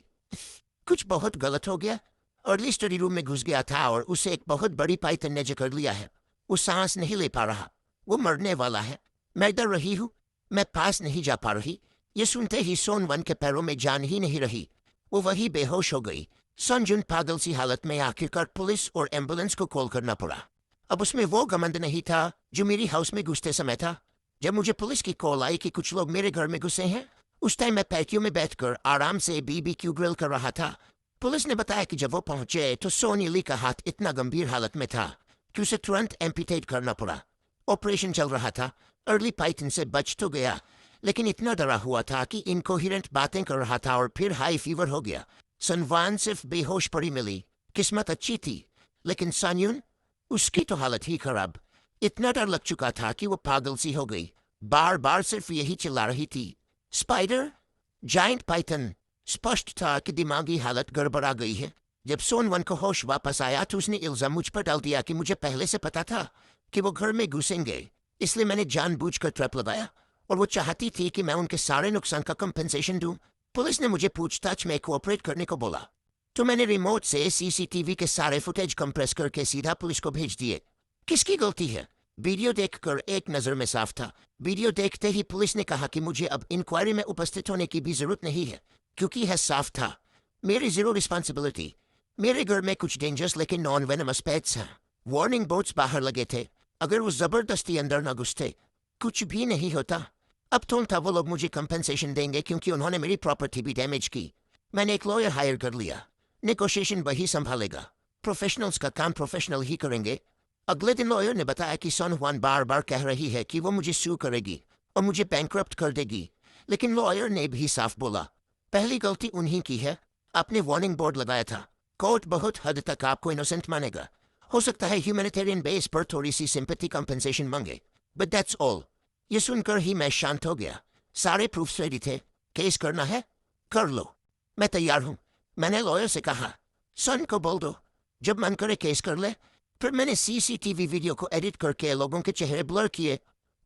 कुछ बहुत गलत हो गया। अर्ली स्टडी रूम में घुस गया था और उसे एक बहुत बड़ी पाइथन ने जकड़ लिया है। वो सांस नहीं ले पा रहा, वो मरने वाला है। मैं डर रही हूँ, मैं पास नहीं जा पा रही। ये सुनते ही सोनवन के पैरों में जान ही नहीं रही। वो वही बेहोश हो गई। संजुन पागल सी हालत में आखिरकार पुलिस और एम्बुलेंस को कॉल करना पड़ा। अब उसमें वो घमंड नहीं था जो मेरी हाउस में घुसते समय था। जब मुझे पुलिस की कॉल आई कि कुछ लोग मेरे घर में घुसे हैं, उस टाइम मैं पैटियो में बैठकर आराम से बीबीक्यू ग्रिल कर रहा था। पुलिस ने बताया कि जब वो पहुंचे तो सोनी ली का हाथ इतना गंभीर हालत में था कि उसे तुरंत एम्पिटेट करना पड़ा। ऑपरेशन चल रहा था, अर्ली पाइथन से बच तो गया, लेकिन इतना डरा हुआ था कि इनकोहेरेंट बातें कर रहा था और फिर हाई फीवर हो गया। सनवान सिर्फ बेहोश पड़ी मिली। किस्मत अच्छी थी, लेकिन सान्यून, उसकी तो हालत ही खराब। इतना डर लग चुका था कि वो पागल सी हो गई। बार बार सिर्फ यही चिल्ला रही थी, स्पाइडर, जाइंट पाइथन। स्पष्ट था कि दिमागी हालत गड़बड़ा गई है। जब सोनवन को होश वापस आया तो उसने इल्जाम मुझ पर डाल दिया कि मुझे पहले से पता था कि वो घर में घुसेंगे, इसलिए मैंने जानबूझकर ट्रैप लगाया और वो चाहती थी कि मैं उनके सारे नुकसान का कंपनसेशन दूं। पुलिस ने मुझे पूछताछ में कोऑपरेट करने को बोला, तो मैंने रिमोट से सीसीटीवी के सारे फुटेज कंप्रेस करके सीधा पुलिस को भेज दिए। किसकी गलती है? वीडियो देखकर एक नज़र में साफ था। वीडियो देखते ही पुलिस ने कहा कि मुझे अब इंक्वायरी में उपस्थित होने की भी जरूरत नहीं है, क्योंकि यह साफ था मेरी जीरो रिस्पॉन्सिबिलिटी। मेरे घर में कुछ डेंजरस लेकिन नॉन वेनमस पेट्स हैं। वार्निंग बोर्ड्स बाहर लगे थे, अगर वो जबरदस्ती अंदर न घुसते कुछ भी नहीं होता। अब तो था वो लोग मुझे कंपनसेशन देंगे क्योंकि उन्होंने मेरी प्रॉपर्टी भी डैमेज की। मैंने एक लॉयर हायर कर लिया, नेगोशिएशन वही संभालेगा। प्रोफेशनल्स का काम प्रोफेशनल ही करेंगे। अगले दिन लॉयर ने बताया कि सन हुआन बार बार कह रही है कि वो मुझे सू करेगी और मुझे बैंकरप्ट कर देगी, लेकिन लॉयर ने भी साफ बोला, पहली गलती उन्हीं की है, आपने वार्निंग बोर्ड लगाया था। कोर्ट बहुत हद तक आपको इनोसेंट मानेगा। हो सकता है ह्यूमैनिटेरियन बेस पर थोड़ी सी सिंपैथी कंपनसेशन मांगे, बट दैट्स ऑल। ये सुनकर ही मैं शांत हो गया। सारे प्रूफ्स रेडी थे। केस करना है, कर लो, मैं तैयार हूँ। मैंने लॉयर से कहा, सन को बोल दो जब मन करे केस कर ले। फिर मैंने सीसीटीवी वीडियो को एडिट करके लोगों के चेहरे ब्लर किए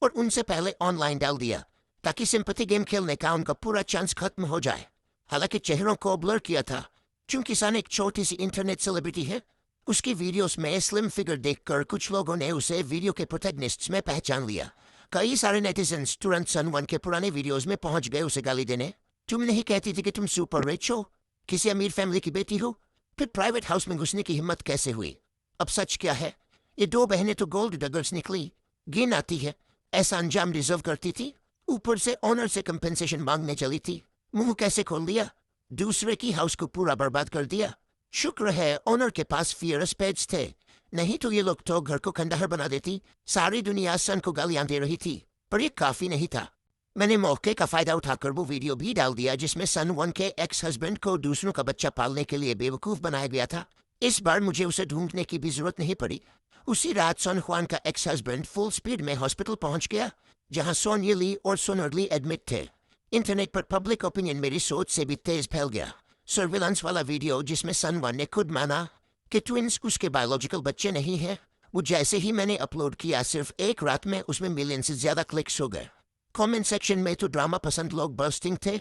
और उनसे पहले ऑनलाइन डाल दिया, ताकि सिंपैथी गेम खेलने का उनका पूरा चांस खत्म हो जाए। हालांकि चेहरों को ब्लर किया था, चूंकि सन एक छोटी सी इंटरनेट सेलिब्रिटी है। उसकी वीडियोस में स्लिम फिगर देखकर कुछ लोगों ने उसे वीडियो के प्रोटैगनिस्ट्स में पहचान लिया। कई सारे नेटिजन्स तुरंत सन1 के पुराने वीडियोस में पहुंच गए उसे गाली देने। तुम नहीं कहती थी कि तुम सुपर रिच हो, किसी अमीर फैमिली की बेटी हो, फिर प्राइवेट हाउस में घुसने की हिम्मत कैसे हुई? अब सच क्या है? ये दो बहनें तो गोल्ड डगर्स निकली। गिन आती है, ऐसा अंजाम डिजर्व करती थी, ऊपर से ऑनर से कंपनसेशन मांगने चली थी। मुंह कैसे खोल दिया, दूसरे की हाउस को पूरा बर्बाद कर दिया। शुक्र है ऑनर के पास फियरस पेड्स थे, नहीं तो ये लोग तो घर को खंडहर बना देती। सारी दुनिया सन को गालियां दे रही थी, पर ये काफी नहीं था। मैंने मौके का फायदा उठाकर वो वीडियो भी डाल दिया जिसमें सन1 के एक्स हस्बैंड को दूसरों का बच्चा पालने के लिए बेवकूफ बनाया गया था। इस बार मुझे उसे ढूंढने की भी जरूरत नहीं पड़ी। उसी रात सन हुआन का एक्स हस्बैंड फुल स्पीड में हॉस्पिटल पहुंच गया, जहां सोनिया ली और सोनर्ली एडमिट थे। इंटरनेट पर पब्लिक ओपिनियन मेरी सोच से भी तेज फैल गया। सर्विलांस वाला वीडियो जिसमें सन1 ने खुद माना कि ट्विंस उसके बायोलॉजिकल बच्चे नहीं हैं, वो जैसे ही मैंने अपलोड किया सिर्फ एक रात में उसमें मिलियन से ज्यादा क्लिक्स हो गए। कमेंट सेक्शन में तो ड्रामा पसंद लोग बर्स्टिंग थे।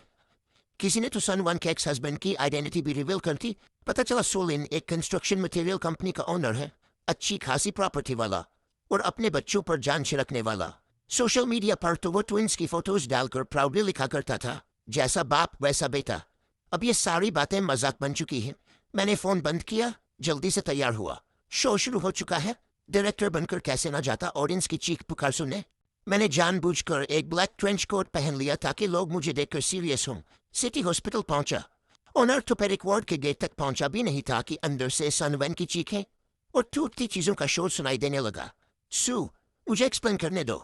किसी ने तो सन1 के एक्स हस्बैंड की आइडेंटिटी भी रिवील कर दी। पता चला सोलिन एक कंस्ट्रक्शन मटेरियल कंपनी का ओनर है, अच्छी खासी प्रॉपर्टी वाला और अपने बच्चों पर जान छिड़कने वाला। सोशल मीडिया पर तो वो ट्विंस की फोटोज डालकर प्राउडली लिखा करता था, जैसा बाप वैसा बेटा। अब ये सारी बातें मजाक बन चुकी हैं। मैंने फोन बंद किया, जल्दी से तैयार हुआ। शो शुरू हो चुका है। डायरेक्टर बनकर कैसे ना जाता ऑडियंस की चीख पुकार सुनने। मैंने जानबूझकर एक ब्लैक ट्रेंच कोट पहन लिया ताकि लोग मुझे देखकर सीरियस हों। सिटी हॉस्पिटल पहुंचा। ओनर टोपेरिक वार्ड के गेट तक पहुंचा भी नहीं था कि अंदर से सन1 की चीखें और टूटती चीजों का शोर सुनाई देने लगा। सू, मुझे एक्सप्लेन करने दो।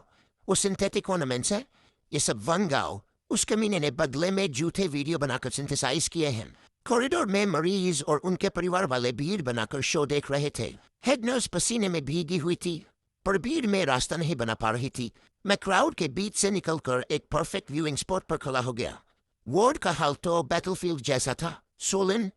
वो सिंथेटिक ऑर्नामेंट्स है, ये सब वंगाओ उस कमीने ने बदले में झूठे वीडियो बनाकर सिंथेसाइज किए हैं। कॉरिडोर में मरीज और उनके परिवार वाले भीड़ बनाकर शो देख रहे थे। हेड नर्स पसीने में भीगी हुई थी, पर भीड़ में रास्ता नहीं बना पा रही थी। मैं क्राउड के बीच से निकलकर एक परफेक्ट व्यूइंग स्पॉट पर खड़ा हो गया। वार्ड का हाल तो बैटलफील्ड जैसा था। सोलिन,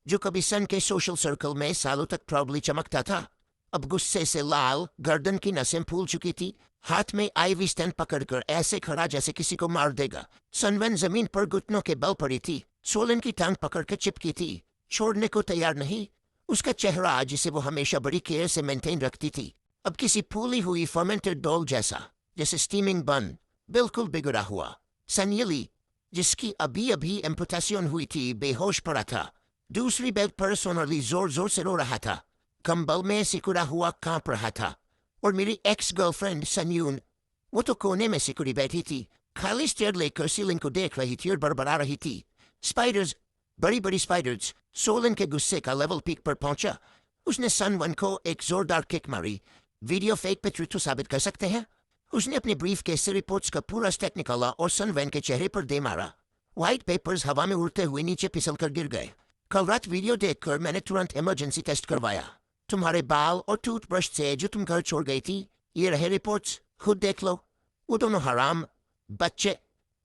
जो कभी सन के सोशल सर्कल में सालों तक प्राउडली चमकता था, अब गुस्से से लाल, गर्दन की नसें फूल चुकी थी, हाथ में आईवी स्टैंड पकड़कर ऐसे खड़ा जैसे किसी को मार देगा। सन1 जमीन पर घुटनों के बल पड़ी थी, सोलिन की टांग पकड़ के चिपकी थी, छोड़ने को तैयार नहीं। उसका चेहरा, जिसे वो हमेशा बड़ी केयर से मेंटेन रखती थी, अब किसी फूली हुई फर्मेंटेड डॉल जैसा, जैसे स्टीमिंग बन, बिल्कुल बिगड़ा हुआ। सनियली, जिसकी अभी अभी एम्पुटेशन हुई थी, बेहोश पड़ा था। दूसरी बेड पर सोनरली जोर जोर से रो रहा था, कंबल में सिकुड़ा हुआ कांप रहा था। और मेरी एक्स गर्लफ्रेंड सन्यून, वो तो कोने में सिकुड़ी बैठी थी, खाली स्टेयर लेकर सीलिंग को देख रही थी और बड़बड़ा रही थी। स्पाइडर्स, बड़ी बड़ी स्पाइडर्स। सोलन के गुस्से का लेवल पीक पर पहुंचा। उसने सन 1 को एक जोरदार किक मारी। वीडियो फेक पे ट्रू साबित कर सकते हैं। उसने अपने ब्रीफ केस से रिपोर्ट्स का पूरा स्टैक निकाला और सन 1 के चेहरे पर दे मारा। व्हाइट पेपर्स हवा में उड़ते हुए नीचे फिसल कर गिर गए। कल रात वीडियो देखकर मैंने तुरंत इमरजेंसी टेस्ट करवाया। तुम्हारे बाल और टूथब्रश से जो तुम घर छोड़ गई थी, ये रहे रिपोर्ट्स, खुद देख लो। वो दोनों हराम बच्चे,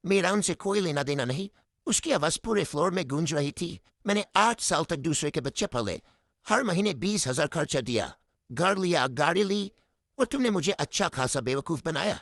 मेरा उनसे कोई लेना देना नहीं। उसकी आवाज पूरे फ्लोर में गूंज रही थी। मैंने 8 साल तक दूसरे के बच्चे पाले, हर महीने 20,000 खर्चा दिया, घर लिया, गाड़ी ली, और तुमने मुझे अच्छा खासा बेवकूफ बनाया।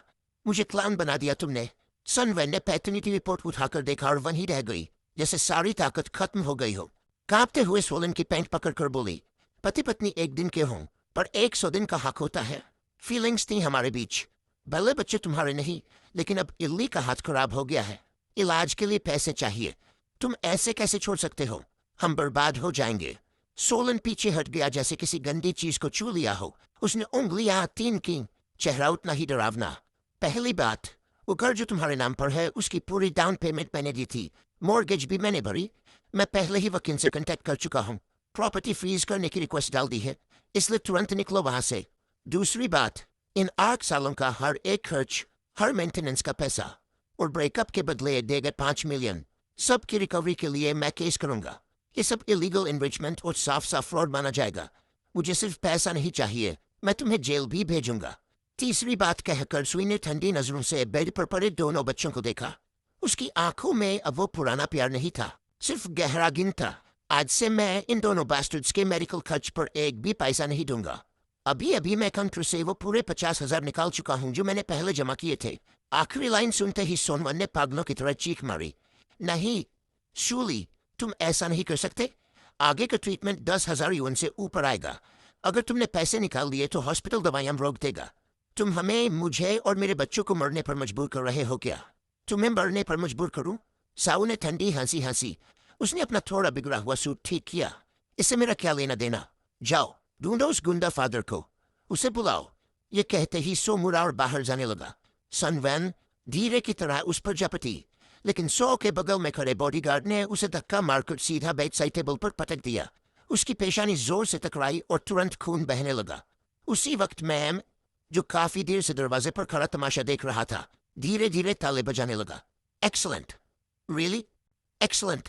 मुझे क्लाउन बना दिया तुमने। सन 1 ने पैटर्निटी रिपोर्ट उठाकर देखा और वहीं रह गई, जैसे सारी ताकत खत्म हो गई हो। कांपते हुए सोलन की पैंट पकड़कर बोली, पति पत्नी एक दिन के हों, पर 100 दिन का हक होता है। फीलिंग्स थी हमारे बीच। भले बच्चे तुम्हारे नहीं, लेकिन अब इल्ली का हाथ खराब हो गया है। इलाज के लिए पैसे चाहिए। तुम ऐसे कैसे छोड़ सकते हो? हम बर्बाद हो जाएंगे। सोलन पीछे हट गया जैसे किसी गंदी चीज को छू लिया हो। उसने उंगलियां 3 की, चेहरा उतना ही डरावना। पहली बात, वो घर जो तुम्हारे नाम पर है उसकी पूरी डाउन पेमेंट मैंने दी थी, मॉर्गेज भी मैंने भरी। मैं पहले ही वकील से कांटेक्ट कर चुका हूँ, प्रॉपर्टी फ्रीज करने की रिक्वेस्ट डाल दी है, इसलिए तुरंत निकलो वहां से। दूसरी बात, इन 8 सालों का हर एक खर्च, हर मेंटेनेंस का पैसा और ब्रेकअप के बदले देगा 5 मिलियन। सब की रिकवरी के लिए मैं केस करूंगा। ये सब इलीगल इन्रिचमेंट और साफ साफ फ्रॉड माना जाएगा। मुझे सिर्फ पैसा नहीं चाहिए, मैं तुम्हें जेल भी भेजूंगा। तीसरी बात कहकर सुई ने ठंडी नजरों से बेड पर पड़े दोनों बच्चों को देखा। उसकी आंखों में अब वो पुराना प्यार नहीं था, सिर्फ गहरा गिन था। आज से मैं इन दोनों बास्टर्ड्स के मेडिकल खर्च पर एक भी पैसा नहीं दूंगा। अभी अभी मैं काउंटर से वो पूरे 50,000 निकाल चुका हूँ जो मैंने पहले जमा किए थे। आखिरी लाइन सुनते ही सोनवन ने पागलों की तरह चीख मारी, नहीं शूली, तुम ऐसा नहीं कर सकते। आगे का ट्रीटमेंट 10,000 यून से ऊपर आएगा। अगर तुमने पैसे निकाल लिए तो हॉस्पिटल दवाइयां रोक देगा। तुम हमें, मुझे और मेरे बच्चों को मरने पर मजबूर कर रहे हो क्या? तुम्हें मरने पर मजबूर करूं? साऊ ने ठंडी हंसी हंसी। उसने अपना थोड़ा बिगड़ा हुआ सूट ठीक किया। इससे मेरा क्या लेना देना? जाओ ढूंढो उस गुंडा फादर को, उसे बुलाओ। ये कहते ही सो मुड़ा और बाहर जाने लगा। सन 1 धीरे की तरह उस पर झपटी, लेकिन सो के बगल में खड़े बॉडीगार्ड ने उसे धक्का मारकर सीधा बेड साइड टेबल पर पटक दिया। उसकी पेशानी जोर से टकराई और तुरंत खून बहने लगा। उसी वक्त मैम, जो काफी देर से दरवाजे पर खड़ा तमाशा देख रहा था, धीरे धीरे ताले बजाने लगा। Excellent, really excellent.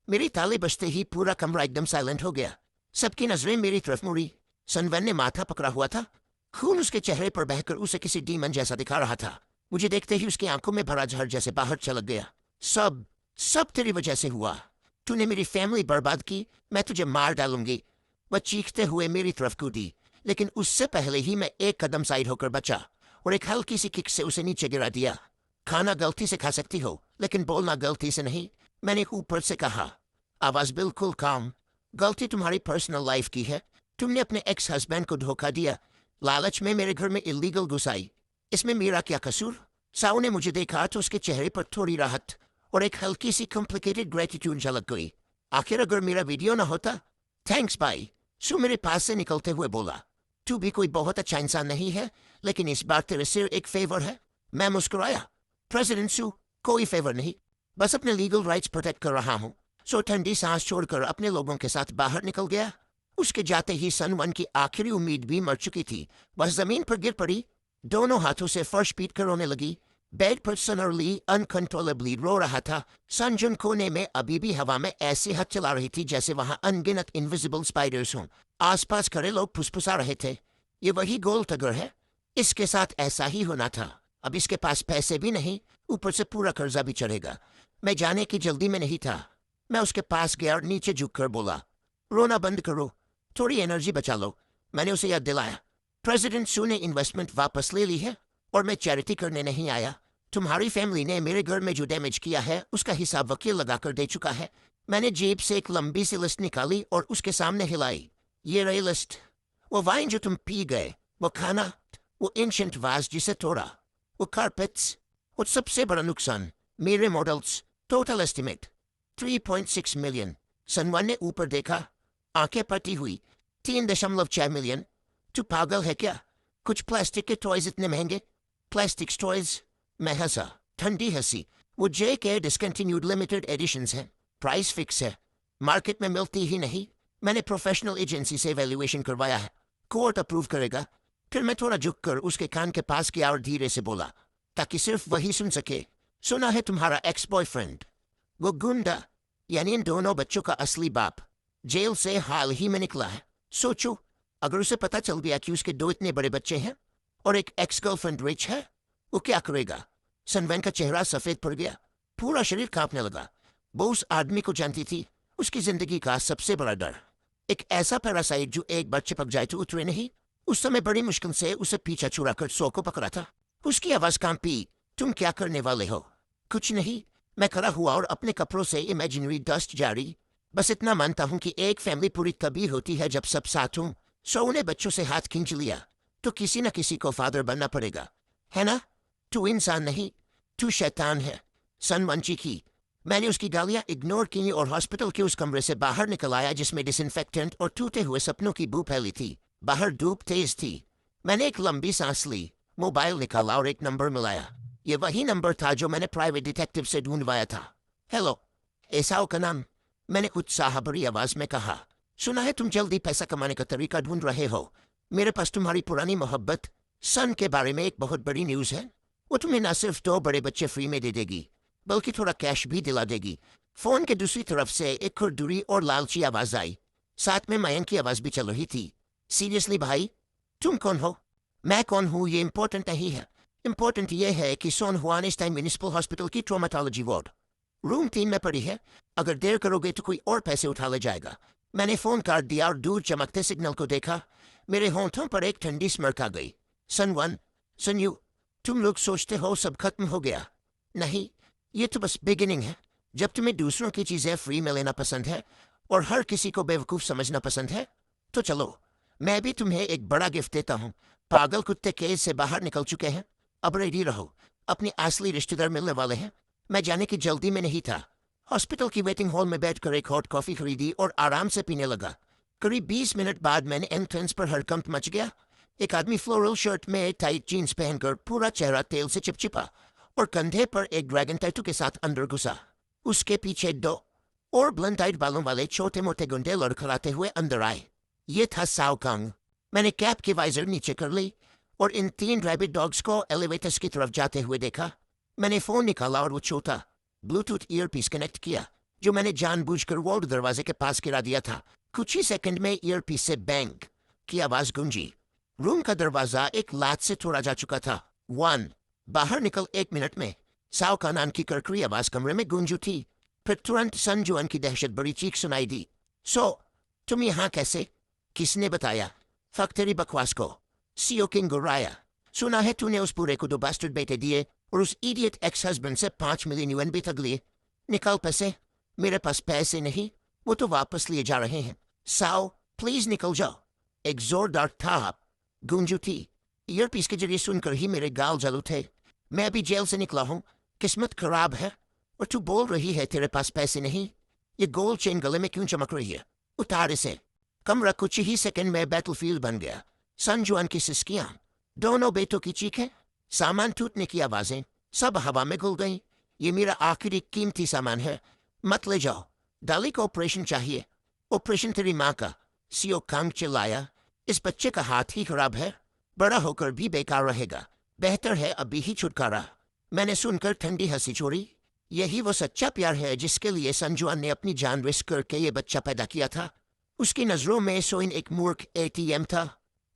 मेरी ताले बजते ही पूरा कमरा एकदम साइलेंट हो गया। सबकी नजरें मेरी तरफ मुड़ी। सन 1 ने माथा पकड़ा हुआ था, खून उसके चेहरे पर बहकर उसे किसी डीमन जैसा दिखा रहा था। मुझे देखते ही उसकी आंखों में भरा जहर जैसे बाहर चला गया। सब सब तेरी वजह से हुआ। तूने मेरी फैमिली बर्बाद की, मैं तुझे मार डालूंगी। वह चीखते हुए मेरी तरफ कूदी, लेकिन उससे पहले ही मैं एक कदम साइड होकर बचा और एक हल्की सी किक से उसे नीचे गिरा दिया। खाना गलती से खा सकती हो, लेकिन बोलना गलती से नहीं, मैंने ऊपर से कहा, आवाज बिल्कुल काम। गलती तुम्हारी पर्सनल लाइफ की है। तुमने अपने एक्स हस्बैंड को धोखा दिया, लालच में मेरे घर में इलीगल घुसाई। इसमें मेरा क्या कसूर? साऊ ने मुझे देखा तो उसके चेहरे पर थोड़ी राहत और एक हल्की सी कॉम्प्लिकेटेड ग्रेटिट्यूड झलक गई। आखिर अगर मेरा वीडियो ना होता। थैंक्स भाई, सू मेरे पास से निकलते हुए बोला। तू भी कोई बहुत अच्छा इंसान नहीं है, लेकिन इस बार तेरे सिर एक फेवर है। मैं मुस्कुराया। प्रेसिडेंट सू, कोई फेवर नहीं, बस अपने लीगल राइट्स प्रोटेक्ट कर रहा हूँ। सो ठंडी सांस छोड़कर अपने लोगों के साथ बाहर निकल गया। उसके जाते ही सन 1 की आखिरी उम्मीद भी मर चुकी थी। वह जमीन पर गिर पड़ी, दोनों हाथों से फर्श पीट कर रोने लगी। बेड पर सनरली अनकंट्रोलेबली रो रहा था। संजन कोने में अभी भी हवा में ऐसे हाथ चला रही थी जैसे वहां अनगिनत इनविजिबल स्पाइडर्स हों। आसपास खड़े लोग फुसफुसा रहे थे, ये वही गोल टगर है, इसके साथ ऐसा ही होना था। अब इसके पास पैसे भी नहीं, ऊपर से पूरा कर्जा भी चढ़ेगा। मैं जाने की जल्दी में नहीं था। मैं उसके पास गया और नीचे झुककर बोला, रोना बंद करो, थोड़ी एनर्जी बचा लो। मैंने उसे याद दिलाया, प्रेसिडेंट सू ने इन्वेस्टमेंट वापस ले ली है और मैं चैरिटी करने नहीं आया। तुम्हारी फैमिली ने मेरे घर में जो डैमेज किया है उसका हिसाब वकील लगाकर दे चुका है। मैंने जेब से एक लंबी सी लिस्ट निकाली और उसके सामने हिलाई। ये रही लिस्ट। वो वाइन जो तुम पी गए, वो खाना, वो एंशिएंट वाज जिसे तोड़ा, वो कारपेट्स, और सबसे बड़ा नुकसान मेरे मॉडल्स। Total estimate 3.6 million. सन 1 ने ऊपर देखा, आंखें पटी हुई। 3.4 मिलियन। तू पागल है क्या? कुछ प्लास्टिक के टॉयज इतने महंगे? Plastic toys? मैं हंसा, ठंडी हंसी। वो जे के डिसकंटिन्यूड लिमिटेड एडिशंस हैं, प्राइस फिक्स है, मार्केट में मिलती ही नहीं। मैंने प्रोफेशनल एजेंसी से वैल्यूएशन करवाया है, कोर्ट अप्रूव करेगा। फिर मैं थोड़ा झुक कर उसके कान के पास गया और धीरे से बोला, ताकि सिर्फ वही सुन सके, सुना है तुम्हारा एक्स बॉयफ्रेंड, वो गुंडा, यानी इन दोनों बच्चों का असली बाप, जेल से हाल ही में निकला है। सोचो, अगर उसे पता चल गया कि उसके दो इतने बड़े बच्चे हैं और एक एक्स गर्लफ्रेंड रिच है, वो क्या करेगा? सनवैन का चेहरा सफेद पड़ गया, पूरा शरीर कांपने लगा। वो उस आदमी को जानती थी, उसकी जिंदगी का सबसे बड़ा डर, एक ऐसा पैरासाइट जो एक बार चिपक जाए तो उतरे नहीं। उस समय बड़ी मुश्किल से उसे पीछा छुड़ा कर सो को पकड़ा था। उसकी आवाज कांपी, तुम क्या करने वाले हो? कुछ नहीं, मैं खड़ा हुआ और अपने कपड़ों से इमेजिनरी डस्ट जारी। बस इतना मानता हूं कि एक फैमिली पूरी तभी होती है जब सब साथ हों। सो उन्हें बच्चों से हाथ खींच लिया तो किसी न किसी को फादर बनना पड़ेगा, है ना? तू इंसान नहीं, तू शैतान है। सनवन चीखी। मैंने उसकी गालियां इग्नोर की और हॉस्पिटल के उस कमरे से बाहर निकल आया जिसमें डिसइंफेक्टेंट और टूटे हुए सपनों की बू फैली थी। बाहर धूप तेज थी। मैंने एक लंबी सांस ली, मोबाइल निकाला और एक नंबर मिलाया। ये वही नंबर था जो मैंने प्राइवेट डिटेक्टिव से ढूंढवाया था। हेलो, एसाओ का नाम, मैंने उत्साह भरी आवाज में कहा। सुना है तुम जल्दी पैसा कमाने का तरीका ढूंढ रहे हो। मेरे पास तुम्हारी पुरानी मोहब्बत सन के बारे में एक बहुत बड़ी न्यूज़ है। वो तुम्हें न सिर्फ 2 बड़े बच्चे फ्री में दे देगी, बल्कि थोड़ा कैश भी दिला देगी। फोन के दूसरी तरफ से एक खुरदुरी और लालची आवाज आई। साथ में मयंक की आवाज भी चल रही थी। सीरियसली भाई, तुम कौन हो? मैं कौन हूँ ये इम्पोर्टेंट नहीं है। इम्पोर्टेंट ये है कि सोन हुआनिस्टाइन म्यूनिसिपल हॉस्पिटल की ट्रोमाटोलॉजी वार्ड रूम 3 में पड़ी है। अगर देर करोगे तो कोई और पैसे उठा ले जाएगा। मैंने फोन काट दिया और दूर चमकते सिग्नल को देखा। मेरे होंठों पर एक ठंडी स्मर्क आ गई। सनवन, सनयू, तुम लोग सोचते हो सब खत्म हो गया। नहीं, ये तो बस बिगिनिंग है। जब तुम्हें दूसरों की चीजें फ्री में लेना पसंद है और हर किसी को बेवकूफ समझना पसंद है, तो चलो मैं भी तुम्हें एक बड़ा गिफ्ट देता हूँ। पागल कुत्ते केज से बाहर निकल चुके हैं। अब रेडी रहो, अपने असली रिश्तेदार मिलने वाले हैं। मैं जाने की जल्दी में नहीं था। हॉस्पिटल की वेटिंग हॉल में बैठकर एक हॉट कॉफी खरीदी और आराम से पीने लगा। करीब 20 मिनट बाद मैंने एंट्रेंस पर हड़कंप मच गया। एक आदमी फ्लोरल शर्ट में टाइट जीन्स पहनकर, पूरा चेहरा तेल से चिपचिपा और कंधे पर एक ड्रैगन टैटू के साथ अंदर घुसा। उसके पीछे 2 और ब्लंट आइड बालों वाले छोटे मोटे गुंडे लड़खड़ाते हुए अंदर आए। ये था साओ कांग। मैंने कैप की वाइजर नीचे कर ली और इन 3 रैबिट डॉग्स को एलिवेटर्स की तरफ जाते हुए देखा। मैंने फोन निकाला और वो छोटा ब्लूटूथ ईयरपीस कनेक्ट किया, जो मैंने जानबूझकर वार्ड दरवाजे के पास गिरा दिया था। कुछ ही सेकंड में ईयरपीस से बैंग की आवाज गूंजी। रूम का दरवाजा एक लात से तोड़ा जा चुका था। 1 बाहर निकल 1 मिनट में। साओ का नाम की करकरी आवाज कमरे में गूंज उठी। फिर तुरंत संजुअन की दहशत बड़ी चीख सुनाई दी। सो तुम यहाँ कैसे? किसने बताया? फक तेरी बकवास को। सीओ किंग गुराया, सुना है तूने उस पूरे को 2 बास्टर्ड बेटे दिए और उस इडियट एक्स हस्बैंड से 5 मिलियन यूएन भी तक लिए। निकाल पैसे। मेरे पास पैसे नहीं, वो तो वापस लिए जा रहे हैं। साओ प्लीज निकल जाओ। एक जोरदार थाप गूंज उठी। ईयरपीस के जरिए सुनकर ही मेरे गाल जल उठे। मैं अभी जेल से निकला हूँ, किस्मत खराब है, और तू बोल रही है तेरे पास पैसे नहीं। ये गोल्ड चेन गले में क्यों चमक रही है? उतार इसे। कमरा कुछ ही सेकंड में बैटलफील्ड बन गया। संजुआन की सिस्कियां, दोनों बेटों की चीखें, सामान टूटने की आवाजें, सब हवा में घुल गई। ये मेरा आखिरी कीमती सामान है, मत ले जाओ। डाली को ऑपरेशन चाहिए। ऑपरेशन तेरी माँ का, सीओ कांग चिल्लाया। इस बच्चे का हाथ ही खराब है, बड़ा होकर भी बेकार रहेगा। बेहतर है अभी ही छुटकारा। मैंने सुनकर ठंडी हंसी छोड़ी। यही वो सच्चा प्यार है जिसके लिए संजुआन ने अपनी जान रिस्क करके ये बच्चा पैदा किया था। उसकी नजरों में सोइन एक मूर्ख एटीएम था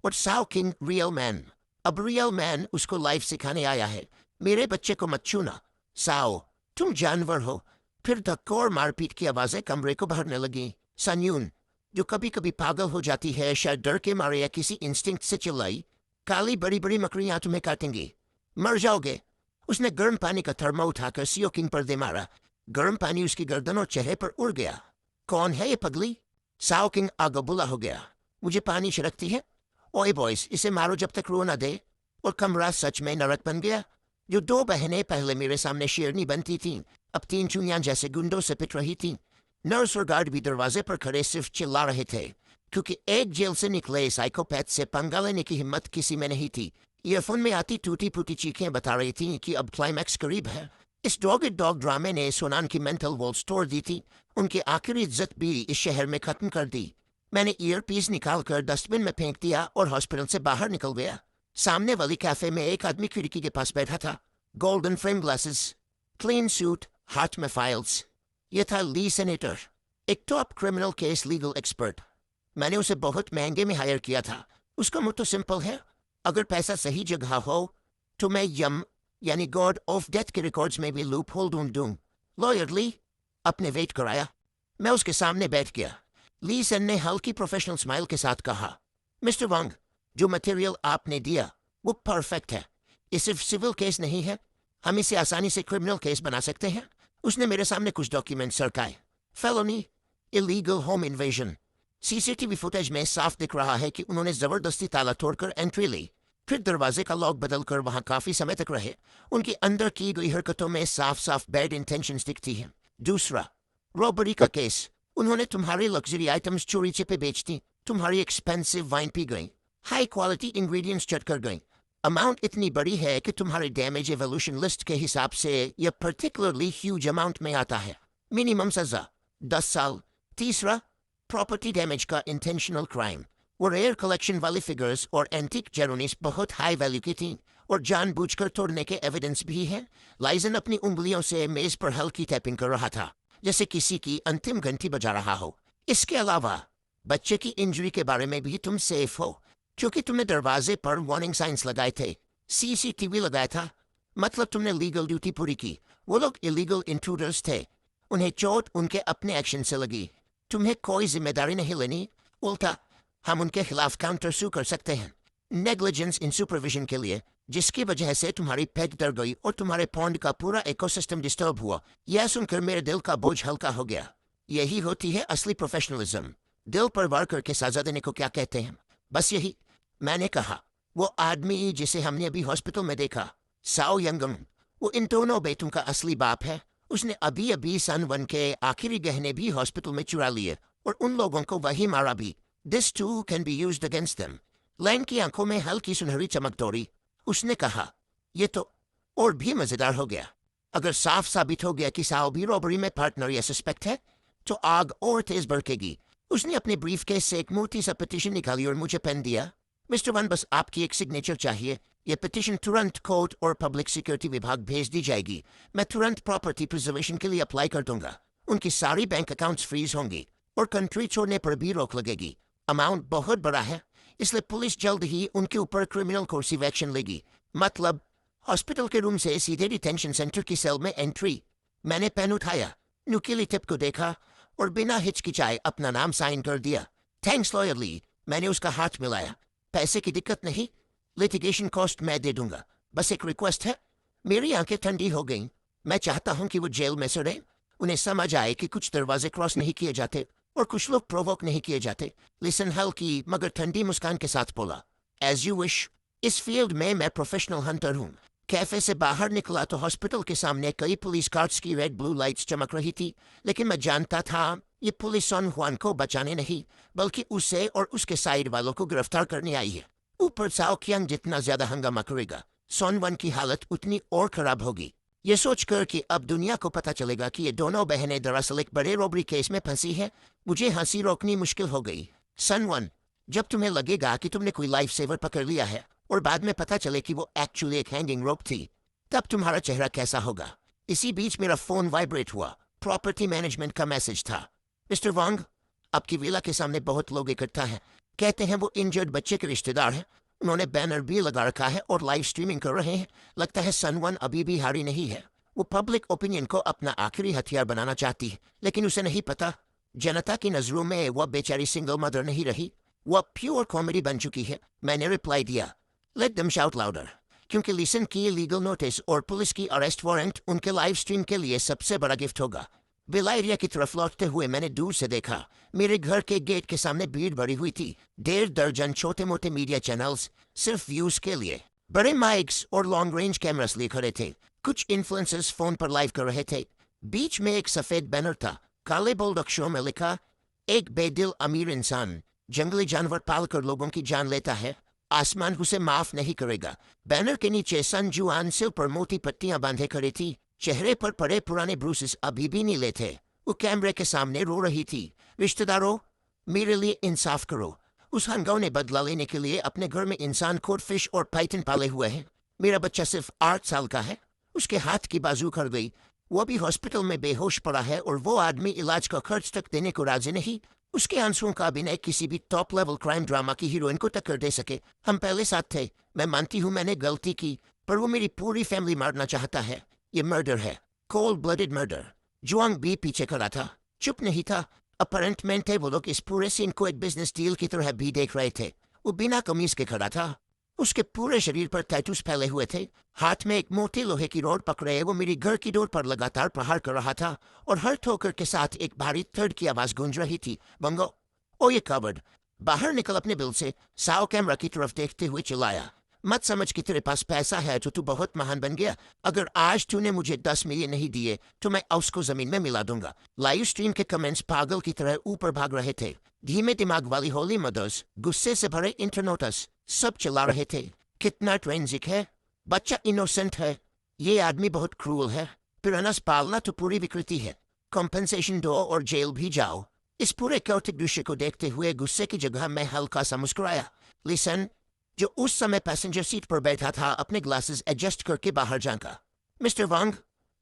और साओ किंग रियल मैन। अब रियल मैन उसको लाइफ सिखाने आया है। मेरे बच्चे को मत छूना। साओ, तुम जानवर हो। फिर धक्कों और मारपीट की आवाजें कमरे को भरने लगी। सन्यून, जो कभी कभी पागल हो जाती है, शायद डर के मारे या किसी इंस्टिंक्ट से चिल्लाई, काली बड़ी बड़ी मकड़ियां तुम्हें काटेंगी, मर जाओगे। उसने गर्म पानी का थर्मो उठाकर सीओ किंग पर दे मारा। गर्म पानी उसकी गर्दन और चेहरे पर उड़ गया। कौन है ये पगली? साओ किंग आगे बुला हो गया। मुझे पानी छिड़कती है? ओए बॉयज, इसे मारो जब तक रो ना दे। और कमरा सच में नरक बन गया। जो 2 बहनें पहले मेरे सामने शेरनी बनती थीं, अब 3 चुनियां जैसे गुंडों से पिट रही थीं। नर्स और गार्ड भी दरवाजे पर खड़े सिर्फ चिल्ला रहे थे, क्योंकि एक जेल से निकले साइकोपैथ से पंगा लेने की हिम्मत किसी में नहीं थी। ईयरफोन में आती टूटी फूटी चीखें बता रही थीं कि अब क्लाइमैक्स करीब है। इस डॉग इट डॉग ड्रामे ने सोनान की मेंटल वॉल्स तोड़ दी थी। उनकी आखिरी इज्जत भी इस शहर में खत्म कर दी। मैंने ईयरपीस निकालकर डस्टबिन में फेंक दिया और हॉस्पिटल से बाहर निकल गया। सामने वाली कैफे में एक आदमी खिड़की के पास बैठा था। Golden frame glasses, clean suit, हाथ में फाइल्स। ये था ली सेनेटर, एक top criminal case legal expert. मैंने उसे बहुत महंगे में हायर किया था। उसका मोटो सिंपल है, अगर पैसा सही जगह हो तो मैं यम यानी गॉड ऑफ डेथ के रिकॉर्ड्स में भी लूप होल ढूंढ दूं। लॉयर ली अपने वेट कराया। मैं उसके सामने बैठ गया। ली सन ने हल्की प्रोफेशनल स्माइल के साथ कहा, मिस्टर वांग, जो मटेरियल आपने दिया वो परफेक्ट है। ये सिर्फ सिविल केस नहीं है, हम इसे आसानी से क्रिमिनल केस बना सकते हैं। उसने मेरे सामने कुछ डॉक्यूमेंट सरकाए। Felony, illegal home invasion. CCTV footage में साफ दिख रहा है कि उन्होंने जबरदस्ती ताला तोड़कर एंट्री ली, फिर दरवाजे का लॉक बदलकर वहां काफी समय तक रहे। उनकी अंदर की गई हरकतों में साफ साफ बैड इंटेंशंस दिखती हैं। दूसरा, रॉबरी का केस। उन्होंने तुम्हारी लग्जरी आइटम्स चोरी छिपे बेच दी, तुम्हारी एक्सपेंसिव वाइन पी गई, हाई क्वालिटी इंग्रेडिएंट्स चट कर गई। अमाउंट इतनी बड़ी है कि तुम्हारे डैमेज एवोल्यूशन लिस्ट के हिसाब से यह पर्टिकुलरली ह्यूज अमाउंट में आता है। मिनिमम सजा 10 साल। तीसरा, प्रॉपर्टी डैमेज का इंटेंशनल क्राइम। वो रेयर कलेक्शन वाली फिगर्स और एंटीक जेरोनिस बहुत हाई वैल्यू की थी और जानबूझकर तोड़ने के एविडेंस भी है। लाइजन अपनी उंगलियों से मेज पर हल्की टैपिंग कर रहा था, जैसे किसी की अंतिम घंटी बजा रहा हो। इसके अलावा बच्चे की इंजरी के बारे में भी तुम सेफ हो, क्योंकि तुमने दरवाजे पर वार्निंग साइंस लगाए थे, सीसीटीवी लगाया था, मतलब तुमने लीगल ड्यूटी पूरी की। वो लोग इलीगल इंट्रूडर्स थे, उन्हें चोट उनके अपने एक्शन से लगी। तुम्हें कोई जिम्मेदारी नहीं लेनी, उल्टा हम उनके खिलाफ काउंटर सू कर सकते हैं नेग्लिजेंस इन सुपरविजन के लिए, जिसकी वजह से तुम्हारी पेट डर गई और तुम्हारे पॉन्ड का पूरा इकोसिस्टम डिस्टर्ब हुआ। यह सुनकर मेरे दिल का बोझ हल्का हो गया। यही होती है असली प्रोफेशनलिज्म। दिल पर वार करके सजा देने को क्या कहते हैं? बस यही। मैंने कहा, वो आदमी जिसे हमने अभी हॉस्पिटल में देखा, साओ यंगम, वो इन दोनों बेटों का असली बाप है। उसने अभी अभी सन 1 के आखिरी गहने भी हॉस्पिटल में चुरा लिए और उन लोगों को वही मारा भी। This too can be used against them. Lan की आंखों में हल्की सुनहरी चमक दौड़ी। उसने कहा, ये तो और भी मजेदार हो गया। अगर साफ साबित हो गया कि साओ भी रॉबरी में पार्टनर या सस्पेक्ट है, तो आग और तेज भड़केगी। उसने अपने ब्रीफ केस से एक मोटी सा पिटीशन निकाली और मुझे पेन दिया। मिस्टर वन, बस आपकी एक सिग्नेचर चाहिए। यह पिटीशन तुरंत कोर्ट और पब्लिक सिक्योरिटी विभाग भेज दी जाएगी। मैं तुरंत प्रॉपर्टी प्रिजर्वेशन के लिए अप्लाई कर दूंगा। उनकी सारी बैंक अकाउंट्स फ्रीज होंगी और कंट्री छोड़ने पर भी रोक लगेगी। अमाउंट बहुत बड़ा है, इसलिए पुलिस जल्द ही उनके ऊपर क्रिमिनल कोर्सिव एक्शन लेगी। मतलब हॉस्पिटल के रूम से सीधे डिटेंशन सेंटर की सेल में एंट्री। मैंने पेन उठाया, नुकीली टिप को देखा और बिना हिचकिचाए अपना नाम साइन कर दिया। थैंक्स लॉयर ली। मैंने उसका हाथ मिलाया। पैसे की दिक्कत नहीं, लिटिगेशन कॉस्ट मैं दे दूंगा। बस एक रिक्वेस्ट है। मेरी आंखें ठंडी हो गईं। मैं चाहता हूं कि वो जेल में सड़े। उन्हें समझ आए कि कुछ दरवाजे क्रॉस नहीं किए जाते और कुछ लोग प्रोवोक नहीं किए जाते। लिसन हल्की मगर ठंडी मुस्कान के साथ बोला, एज यू विश। इस फील्ड में मैं प्रोफेशनल हंटर हूँ। कैफे से बाहर निकला तो हॉस्पिटल के सामने कई पुलिस कार्स की रेड ब्लू लाइट्स चमक रही थी, लेकिन मैं जानता था ये पुलिस सन हुआन को बचाने नहीं, बल्कि उसे और उसके साइड वालों को गिरफ्तार करने आई है। ऊपर साओ कियांग जितना ज्यादा हंगामा करेगा, सन 1 की हालत उतनी और खराब होगी। ये सोचकर कि अब दुनिया को पता चलेगा कि ये दोनों बहनें दरअसल एक बड़े रॉबरी केस में फंसी है, मुझे हंसी रोकनी मुश्किल हो गई। सन 1, जब तुम्हें लगेगा कि तुमने कोई लाइफ सेवर पकड़ लिया है और बाद में पता चले कि वो एक्चुअली एक हैंगिंग रोप थी, तब तुम्हारा चेहरा कैसा होगा? इसी बीच मेरा फोन वाइब्रेट हुआ। प्रॉपर्टी मैनेजमेंट का मैसेज था। मिस्टर वांग, आपकी विला के सामने बहुत लोग इकट्ठा हैं। कहते हैं वो इंजर्ड बच्चे के रिश्तेदार हैं। उन्होंने बैनर भी लगा रखा है और लाइव स्ट्रीमिंग कर रहे हैं। लगता है सन 1 अभी भी हारी नहीं है। वो पब्लिक ओपिनियन को अपना आखिरी हथियार बनाना चाहती है, लेकिन उसे नहीं पता जनता की नजरों में वह बेचारी सिंगल मदर नहीं रही, वह प्योर कॉमेडी बन चुकी है। मैंने रिप्लाई दिया, लेट देम शाउट लाउडर, क्योंकि लिसन की लीगल नोटिस और पुलिस की अरेस्ट वारंट उनके लाइव स्ट्रीम के लिए सबसे बड़ा गिफ्ट होगा। बिला एरिया की तरफ लौटते हुए मैंने दूर से देखा, मेरे घर के गेट के सामने भीड़ भरी हुई थी। 1.5 दर्जन छोटे मोटे मीडिया चैनल्स सिर्फ व्यूज के लिए बड़े माइक्स और लॉन्ग रेंज कैमरास लिए खड़े थे। कुछ इन्फ्लुएंसर्स फोन पर लाइव कर रहे थे। बीच में एक सफेद बैनर था, काले बोल्ड अक्षरों में लिखा, एक बेदिल अमीर इंसान जंगली जानवर पालकर लोगों की जान लेता है, आसमान उसे माफ नहीं करेगा। बैनर के नीचे संजुआन सिर पर मोटी पट्टियां बांधे खड़ी थी, चेहरे पर पड़े पुराने ब्रूसेस अभी भी नीले थे। वो कैमरे के सामने रो रही थी, रिश्तेदारों मेरे लिए इंसाफ करो। उस हंगाओं ने बदला लेने के लिए अपने घर में इंसान खोर फिश और पाइथन पाले हुए हैं। मेरा बच्चा सिर्फ 8 साल का है। उसके हाथ की बाजू कर गई। वो अभी हॉस्पिटल में बेहोश पड़ा है और वो आदमी इलाज का खर्च तक देने को राजी नहीं। उसके आंसुओं का अभिनय किसी भी टॉप लेवल क्राइम ड्रामा की हीरोइन को टक्कर दे सके। हम पहले साथ थे। मैं मानती हूँ मैंने गलती की, पर वो मेरी पूरी फैमिली मारना चाहता है। ये मर्डर है, कोल्ड ब्लडेड मर्डर। जुआंग भी पीछे खड़ा था, चुप नहीं था। अपेरेंटमेंट थे वो लोग इस पूरे सीन को एक बिजनेस डील की तरह भी देख रहे थे। वो बिना कमीज के खड़ा था। उसके पूरे शरीर पर टैटूज फैले हुए थे। हाथ में एक मोटी लोहे की रॉड पकड़े वो मेरी घर की डोर पर लगातार प्रहार कर रहा था और हर ठोकर के साथ एक भारी थर्ड की आवाज गूंज रही थी, बंगो। ओ ये कवर्ड, बाहर निकल अपने बिल से। साओ कैमरा की तरफ देखते हुए चिल्लाया। मत समझ कि तेरे पास पैसा है तो तू बहुत महान बन गया। अगर आज तूने मुझे 10 मिलियन नहीं दिए तो मैं उसको जमीन में मिला दूंगा। लाइव स्ट्रीम के कमेंट्स पागल की तरह ऊपर भाग रहे थे। धीमे दिमाग वाली होली मदर्स, गुस्से से भरे इंटरनोटस सब चिल्ला रहे थे, कितना ट्रेंजिक है, बच्चा इनोसेंट है, ये आदमी बहुत क्रूअल है। पिरानस पालना तो पूरी विकृति है। कॉम्पेंसेशन दो और जेल भी जाओ। इस पूरे कौतिक दृश्य को देखते हुए गुस्से की जगह मैं हल्का सा मुस्कुराया। लिसन, जो उस समय पैसेंजर सीट पर बैठा था, अपने ग्लासेस एडजस्ट करके बाहर झांका। मिस्टर वांग,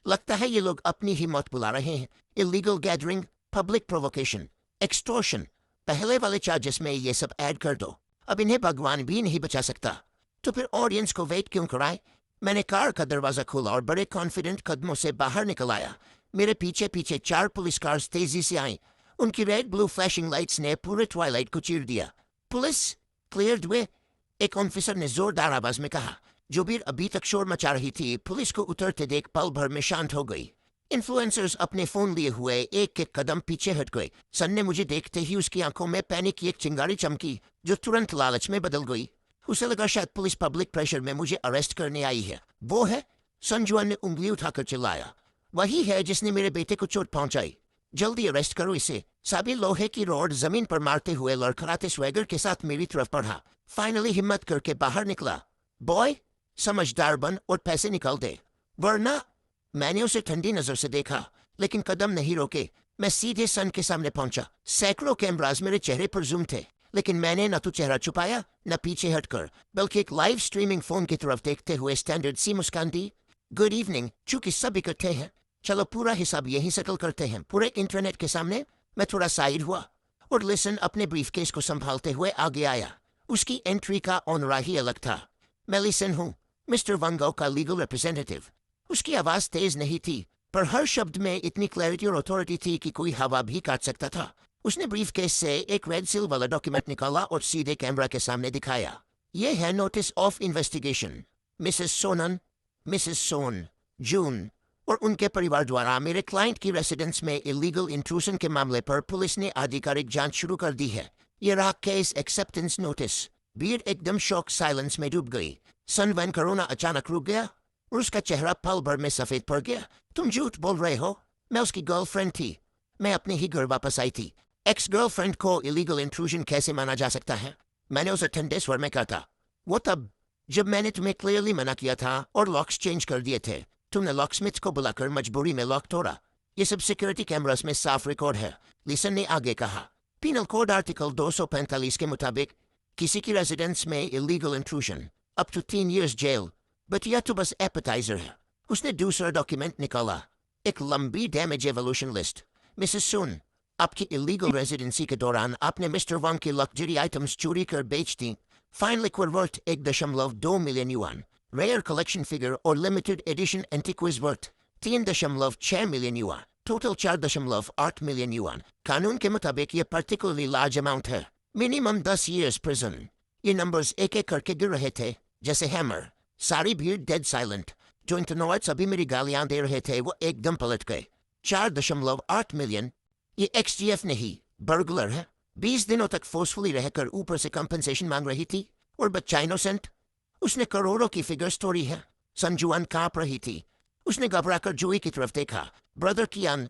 लगता है ये लोग अपनी ही मौत बुला रहे हैं। Illegal gathering, public provocation, extortion, पहले वाले चार्जेस में ये सब ऐड कर दो। अब इन्हें भगवान भी नहीं बचा सकता। तो फिर ऑडियंस को वेट क्यों कराए? मैंने कार का दरवाजा खोला और बड़े कॉन्फिडेंट कदमों से बाहर निकल आया। मेरे पीछे पीछे 4 पुलिस कार्स तेजी से आईं। उनकी रेड ब्लू फ्लैशिंग लाइट्स ने पूरे ट्वाइलाइट को चीर दिया। पुलिस क्लियर्ड वे, एक ऑफिसर ने जोरदार आवाज में कहा। जो भी अभी तक शोर मचा रही थी, पुलिस को उतरते देख पल भर में शांत हो गई। इन्फ्लुएंसर्स अपने फोन लिए हुए एक एक कदम पीछे हट गए। सन ने मुझे देखते ही उसकी आंखों में पैनिक की एक चिंगारी चमकी, जो तुरंत लालच में बदल गई। उसे लगा शायद पुलिस पब्लिक प्रेशर में मुझे अरेस्ट करने आई है। वो है? संजुआन ने उंगली उठाकर चिल्लाया। वही है जिसने मेरे बेटे को चोट पहुंचाई। जल्दी अरेस्ट करो इसे। साबिर लोहे की रॉड जमीन पर मारते हुए लड़खड़ाते स्वैगर के साथ मेरी तरफ बढ़ा। फाइनली हिम्मत करके बाहर निकला। बॉय, समझदार बन और पैसे निकाल दे, वरना। मैंने उसे ठंडी नजर से देखा, लेकिन कदम नहीं रोके। मैं सीधे सन के सामने पहुंचा। सैकड़ों कैमरास मेरे चेहरे पर जूम थे, लेकिन मैंने न तो चेहरा छुपाया न पीछे हटकर, बल्कि एक लाइव स्ट्रीमिंग फोन की तरफ देखते हुए स्टैंडर्ड सी मुस्कान दी। गुड इवनिंग, चूंकि सब इकट्ठे हैं, चलो पूरा हिसाब यहीं सेटल करते हैं, पूरे इंटरनेट के सामने। मैं थोड़ा साइड हुआ और लिसन अपने ब्रीफकेस को संभालते हुए आगे आया। उसकी एंट्री का ऑनरा ही अलग था। मैं लिसन हूँ, मिस्टर वांगो का लीगल रिप्रेजेंटेटिव। उसकी आवाज तेज नहीं थी, पर हर शब्द में इतनी क्लैरिटी और अथॉरिटी थी कि कोई हवा भी काट सकता था। उसने ब्रीफकेस से एक रेड सील वाला डॉक्यूमेंट निकाला और सीधे कैमरा के सामने दिखाया। ये है notice of investigation. Mrs Sonan, Mrs Son, Jun और उनके परिवार द्वारा मेरे क्लाइंट की रेसिडेंस में इलीगल इंट्रूशन के मामले पर पुलिस ने आधिकारिक जांच शुरू कर दी है। ये रहा केस एक्सेप्टेंस नोटिस। भीड़ एकदम शॉक साइलेंस में डूब गई। सन वैन करोना अचानक रुक गया और उसका चेहरा पल भर में सफेद पड़ गया। तुम झूठ बोल रहे हो। मैं उसकी गर्लफ्रेंड थी। मैं अपने ही घर वापस आई थी। एक्स गर्लफ्रेंड को इलीगल इंट्रूजन कैसे माना जा सकता है? मैंने उसे ठंडे स्वर में कहा था। वो तब जब मैंने तुम्हें क्लियरली मना किया था और लॉक्स चेंज कर दिए थे। तुमने लॉकस्मिथ को बुलाकर मजबूरी में लॉक तोड़ा। ये सब सिक्योरिटी कैमरास में साफ रिकॉर्ड है। लिसन ने आगे कहा। पीनल कोड आर्टिकल 245 के मुताबिक किसी की रेजिडेंस में illegal intrusion up to 3 years jail. But यह तो बस एपेटाइजर है। उसने दूसरा डॉक्यूमेंट निकाला, एक लंबी डैमेज एवोल्यूशन लिस्ट। मिसेस सुन, आपकी इलीगल रेजिडेंसी के दौरान आपने मिस्टर वांग की लग्जरी आइटम्स चोरी कर बेच दी। Fine liquid worth 1.2 million yuan. Rare collection figure और limited edition antiques worth 3.6 million yuan. Total 4.8 million yuan. कानून के मुताबिक ये पर्टिकुलरली लार्ज अमाउंट है। Minimum 10 years prison. ये नंबर्स एक एक करके गिर रहे थे जैसे हैमर। सारी भीड़ डेड साइलेंट। जो इंटरनोइट्स अभी मेरी गालियां दे रहे थे वो एकदम पलट गए। 4.8 मिलियन। ये XGF नहीं, बर्गलर है। 20 दिनों तक फोर्सफुली रहकर ऊपर से कंपनसेशन मांग रही थी और बच्चा इनोसेंट। उसने करोड़ों की फिगर स्टोरी है। संजुआन कांप रही थी। उसने घबराकर जोई की तरफ देखा। ब्रदर कियान,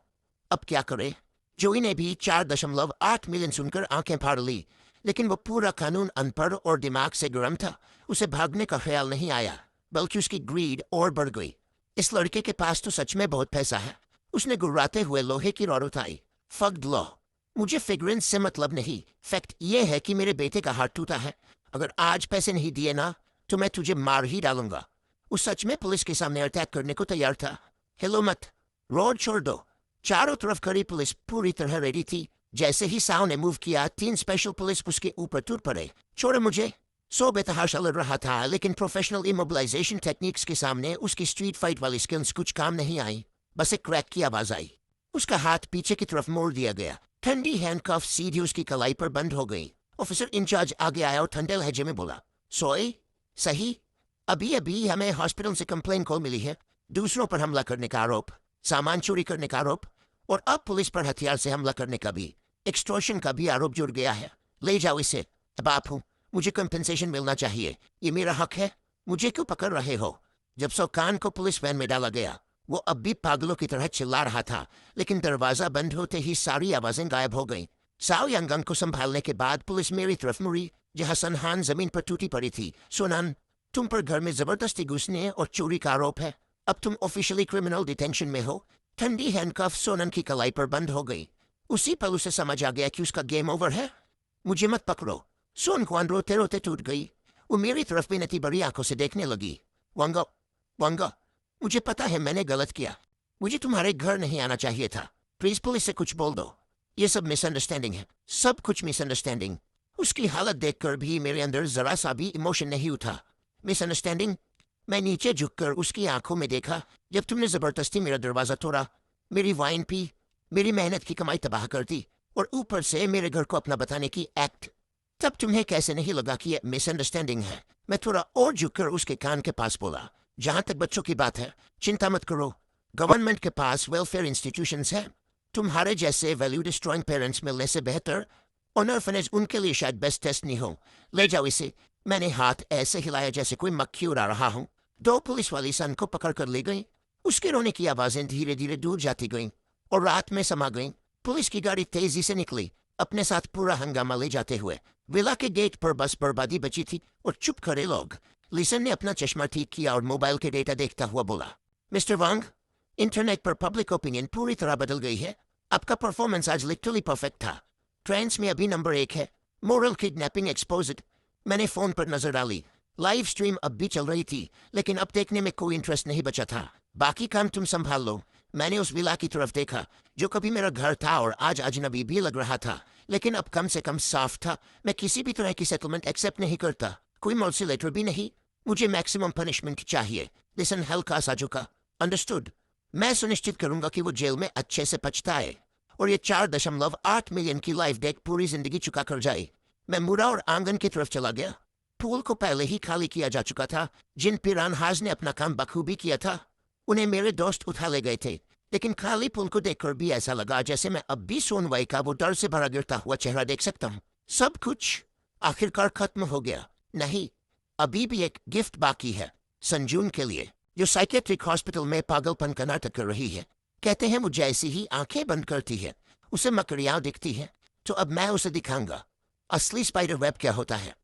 अब क्या करे? जोई ने भी 4.8 मिलियन सुनकर आंखें फाड़ ली, लेकिन वो पूरा कानून अनपढ़ और दिमाग से गर्म था। उसे भागने का ख्याल नहीं आया, बल्कि उसकी ग्रीड और बढ़ गई। इस लड़के के पास तो सच में बहुत पैसा है। उसने गुर्राते हुए लोहे की रॉड उठाई। फग्ड लॉ। मुझे फिगरेंस से मतलब नहीं, फैक्ट ये है कि मेरे बेटे का हार्ट टूटा है। अगर आज पैसे नहीं दिए ना तो मैं तुझे मार ही डालूंगा। वो सच में पुलिस के सामने अटैक करने को तैयार था। हिलो मत, रोड छोड़ दो। चारों तरफ खड़ी पुलिस पूरी तरह रेडी थी। जैसे ही साव ने मूव किया 3 स्पेशल पुलिस उसके ऊपर टूट पड़े। छोड़े मुझे। सो बेतहाशा लड़ रहा था, लेकिन प्रोफेशनल इमोबिलाइजेशन टेक्निक्स के सामने उसकी स्ट्रीट फाइट वाली स्किल्स कुछ काम नहीं आई। बस एक क्रैक की आवाज आई। उसका हाथ पीछे की तरफ मोड़ दिया गया। ठंडी हैंडकफ सीधी उसकी कलाई पर बंद हो गई। ऑफिसर इंचार्ज आगे आया और ठंडे लहजे में बोला, सोए सही, अभी अभी हमें हॉस्पिटल से कंप्लेन कॉल मिली है। दूसरों पर हमला करने का आरोप, सामान चोरी करने का आरोप, और अब पुलिस पर हथियार से हमला करने का भी, एक्सटॉर्शन का भी आरोप जुड़ गया है। ले जाओ इसे। बाप हूँ, मुझे कंपनसेशन मिलना चाहिए। ये मेरा हक है। मुझे क्यों पकड़ रहे हो? जब सौकान को पुलिस वैन में डाला गया वो अब भी पागलों की तरह चिल्ला रहा था, लेकिन दरवाजा बंद होते ही सारी आवाजें गायब हो गईं। साओ यांगंग को संभालने के बाद पुलिस मेरी तरफ मुड़ी, जहां सनहान जमीन पर टूटी पड़ी थी। सोनान, तुम पर घर में जबरदस्ती घुसने और चोरी का आरोप है। अब तुम ऑफिशियली क्रिमिनल डिटेंशन में हो। ठंडी हैंडकफ सोनन की कलाई पर बंद हो गई। उसी पल उसे समझ आ गया कि उसका गेम ओवर है। मुझे मत पकड़ो। सोन क्वान रोते रोते टूट गई। वो मेरी तरफ बेनती बड़ी आंखों से देखने लगी। वांगा, वांगा, मुझे पता है मैंने गलत किया। मुझे तुम्हारे घर नहीं आना चाहिए था। प्लीज पुलिस से कुछ बोल दो। ये सब मिसअंडरस्टैंडिंग है, सब कुछ मिसअंडरस्टैंडिंग। उसकी हालत देखकर भी मेरे अंदर जरा सा भी इमोशन नहीं उठा। मिसअंडरस्टैंडिंग? मैं नीचे झुककर उसकी आंखों में देखा। जब तुमने जबरदस्ती मेरा दरवाजा तोड़ा, मेरी वाइन पी, मेरी मेहनत की कमाई तबाह कर दी, और ऊपर से मेरे घर को अपना बताने की एक्ट, तब तुम्हें कैसे नहीं लगा कि ये मिसअंडरस्टैंडिंग है? मैं थोड़ा और झुककर उसके कान के पास बोला, जहां तक बच्चों की बात है, चिंता मत करो। गवर्नमेंट के पास वेलफेयर इंस्टीट्यूशंस हैं। तुम्हारे जैसे वैल्यू डिस्ट्रॉइंग पेरेंट्स मिलने से बेहतर ऑर्फनेज उनके लिए शायद बेस्ट टेस्ट नहीं हो। ले जाओ इसे। मैंने हाथ ऐसे हिलाया जैसे कोई मक्खी उड़ा रहा हूँ। 2 पुलिस वाली सन को पकड़ कर ले गई। उसके रोने की आवाजें धीरे धीरे दूर जाती गईं और रात में समा गईं। पुलिस की गाड़ी तेजी से निकली, अपने साथ पूरा हंगामा ले जाते हुए। विला के गेट पर बस बर्बादी बची थी और चुप खड़े लोग। लिसन ने अपना चश्मा ठीक किया और मोबाइल के डेटा देखता हुआ बोला, मिस्टर वांग, इंटरनेट पर पब्लिक ओपिनियन पूरी तरह बदल गई है। आपका परफॉर्मेंस आज लिटरली परफेक्ट था। ट्रेंड्स में अभी नंबर 1 है। Moral kidnapping exposed. मैंने फोन पर नजर डाली। लाइव स्ट्रीम अब भी चल रही थी, लेकिन अब देखने में कोई इंटरेस्ट नहीं बचा था। बाकी काम तुम संभाल लो। मैंने उस विला की तरफ देखा, जो कभी मेरा घर था और आज अजनबी भी लग रहा था, लेकिन अब कम से कम साफ था। मैं किसी भी तरह की सेटलमेंट एक्सेप्ट नहीं करता, कोई मॉर्सिलेटर भी नहीं। मुझे मैक्सिमम पनिशमेंट चाहिए। लिसन हल्का सा झुका। अंडरस्टूड। मैं सुनिश्चित करूंगा कि वो जेल में अच्छे से पछताए और ये 4.8 मिलियन की लाइफ डेट पूरी जिंदगी चुका कर जाए। मैं मुड़ा और आंगन की तरफ चला गया। पूल को पहले ही खाली किया जा चुका था। जिन पिरानहाज ने अपना काम बखूबी किया था, उन्हें मेरे दोस्त उठा ले गए थे। लेकिन खाली पुल को देखकर भी ऐसा लगा जैसे मैं अब भी सोनवाई का वो डर से भरा गिरता हुआ चेहरा देख सकता हूँ। सब कुछ आखिरकार खत्म हो गया। नहीं, अभी भी एक गिफ्ट बाकी है संजून के लिए, जो साइकेट्रिक हॉस्पिटल में पागलपन का नाटक कर रही है। कहते हैं वो जैसी ही आंखें बंद करती है, उसे मकड़ियां दिखती है। तो अब मैं उसे दिखाऊंगा असली स्पाइडर वेब क्या होता है।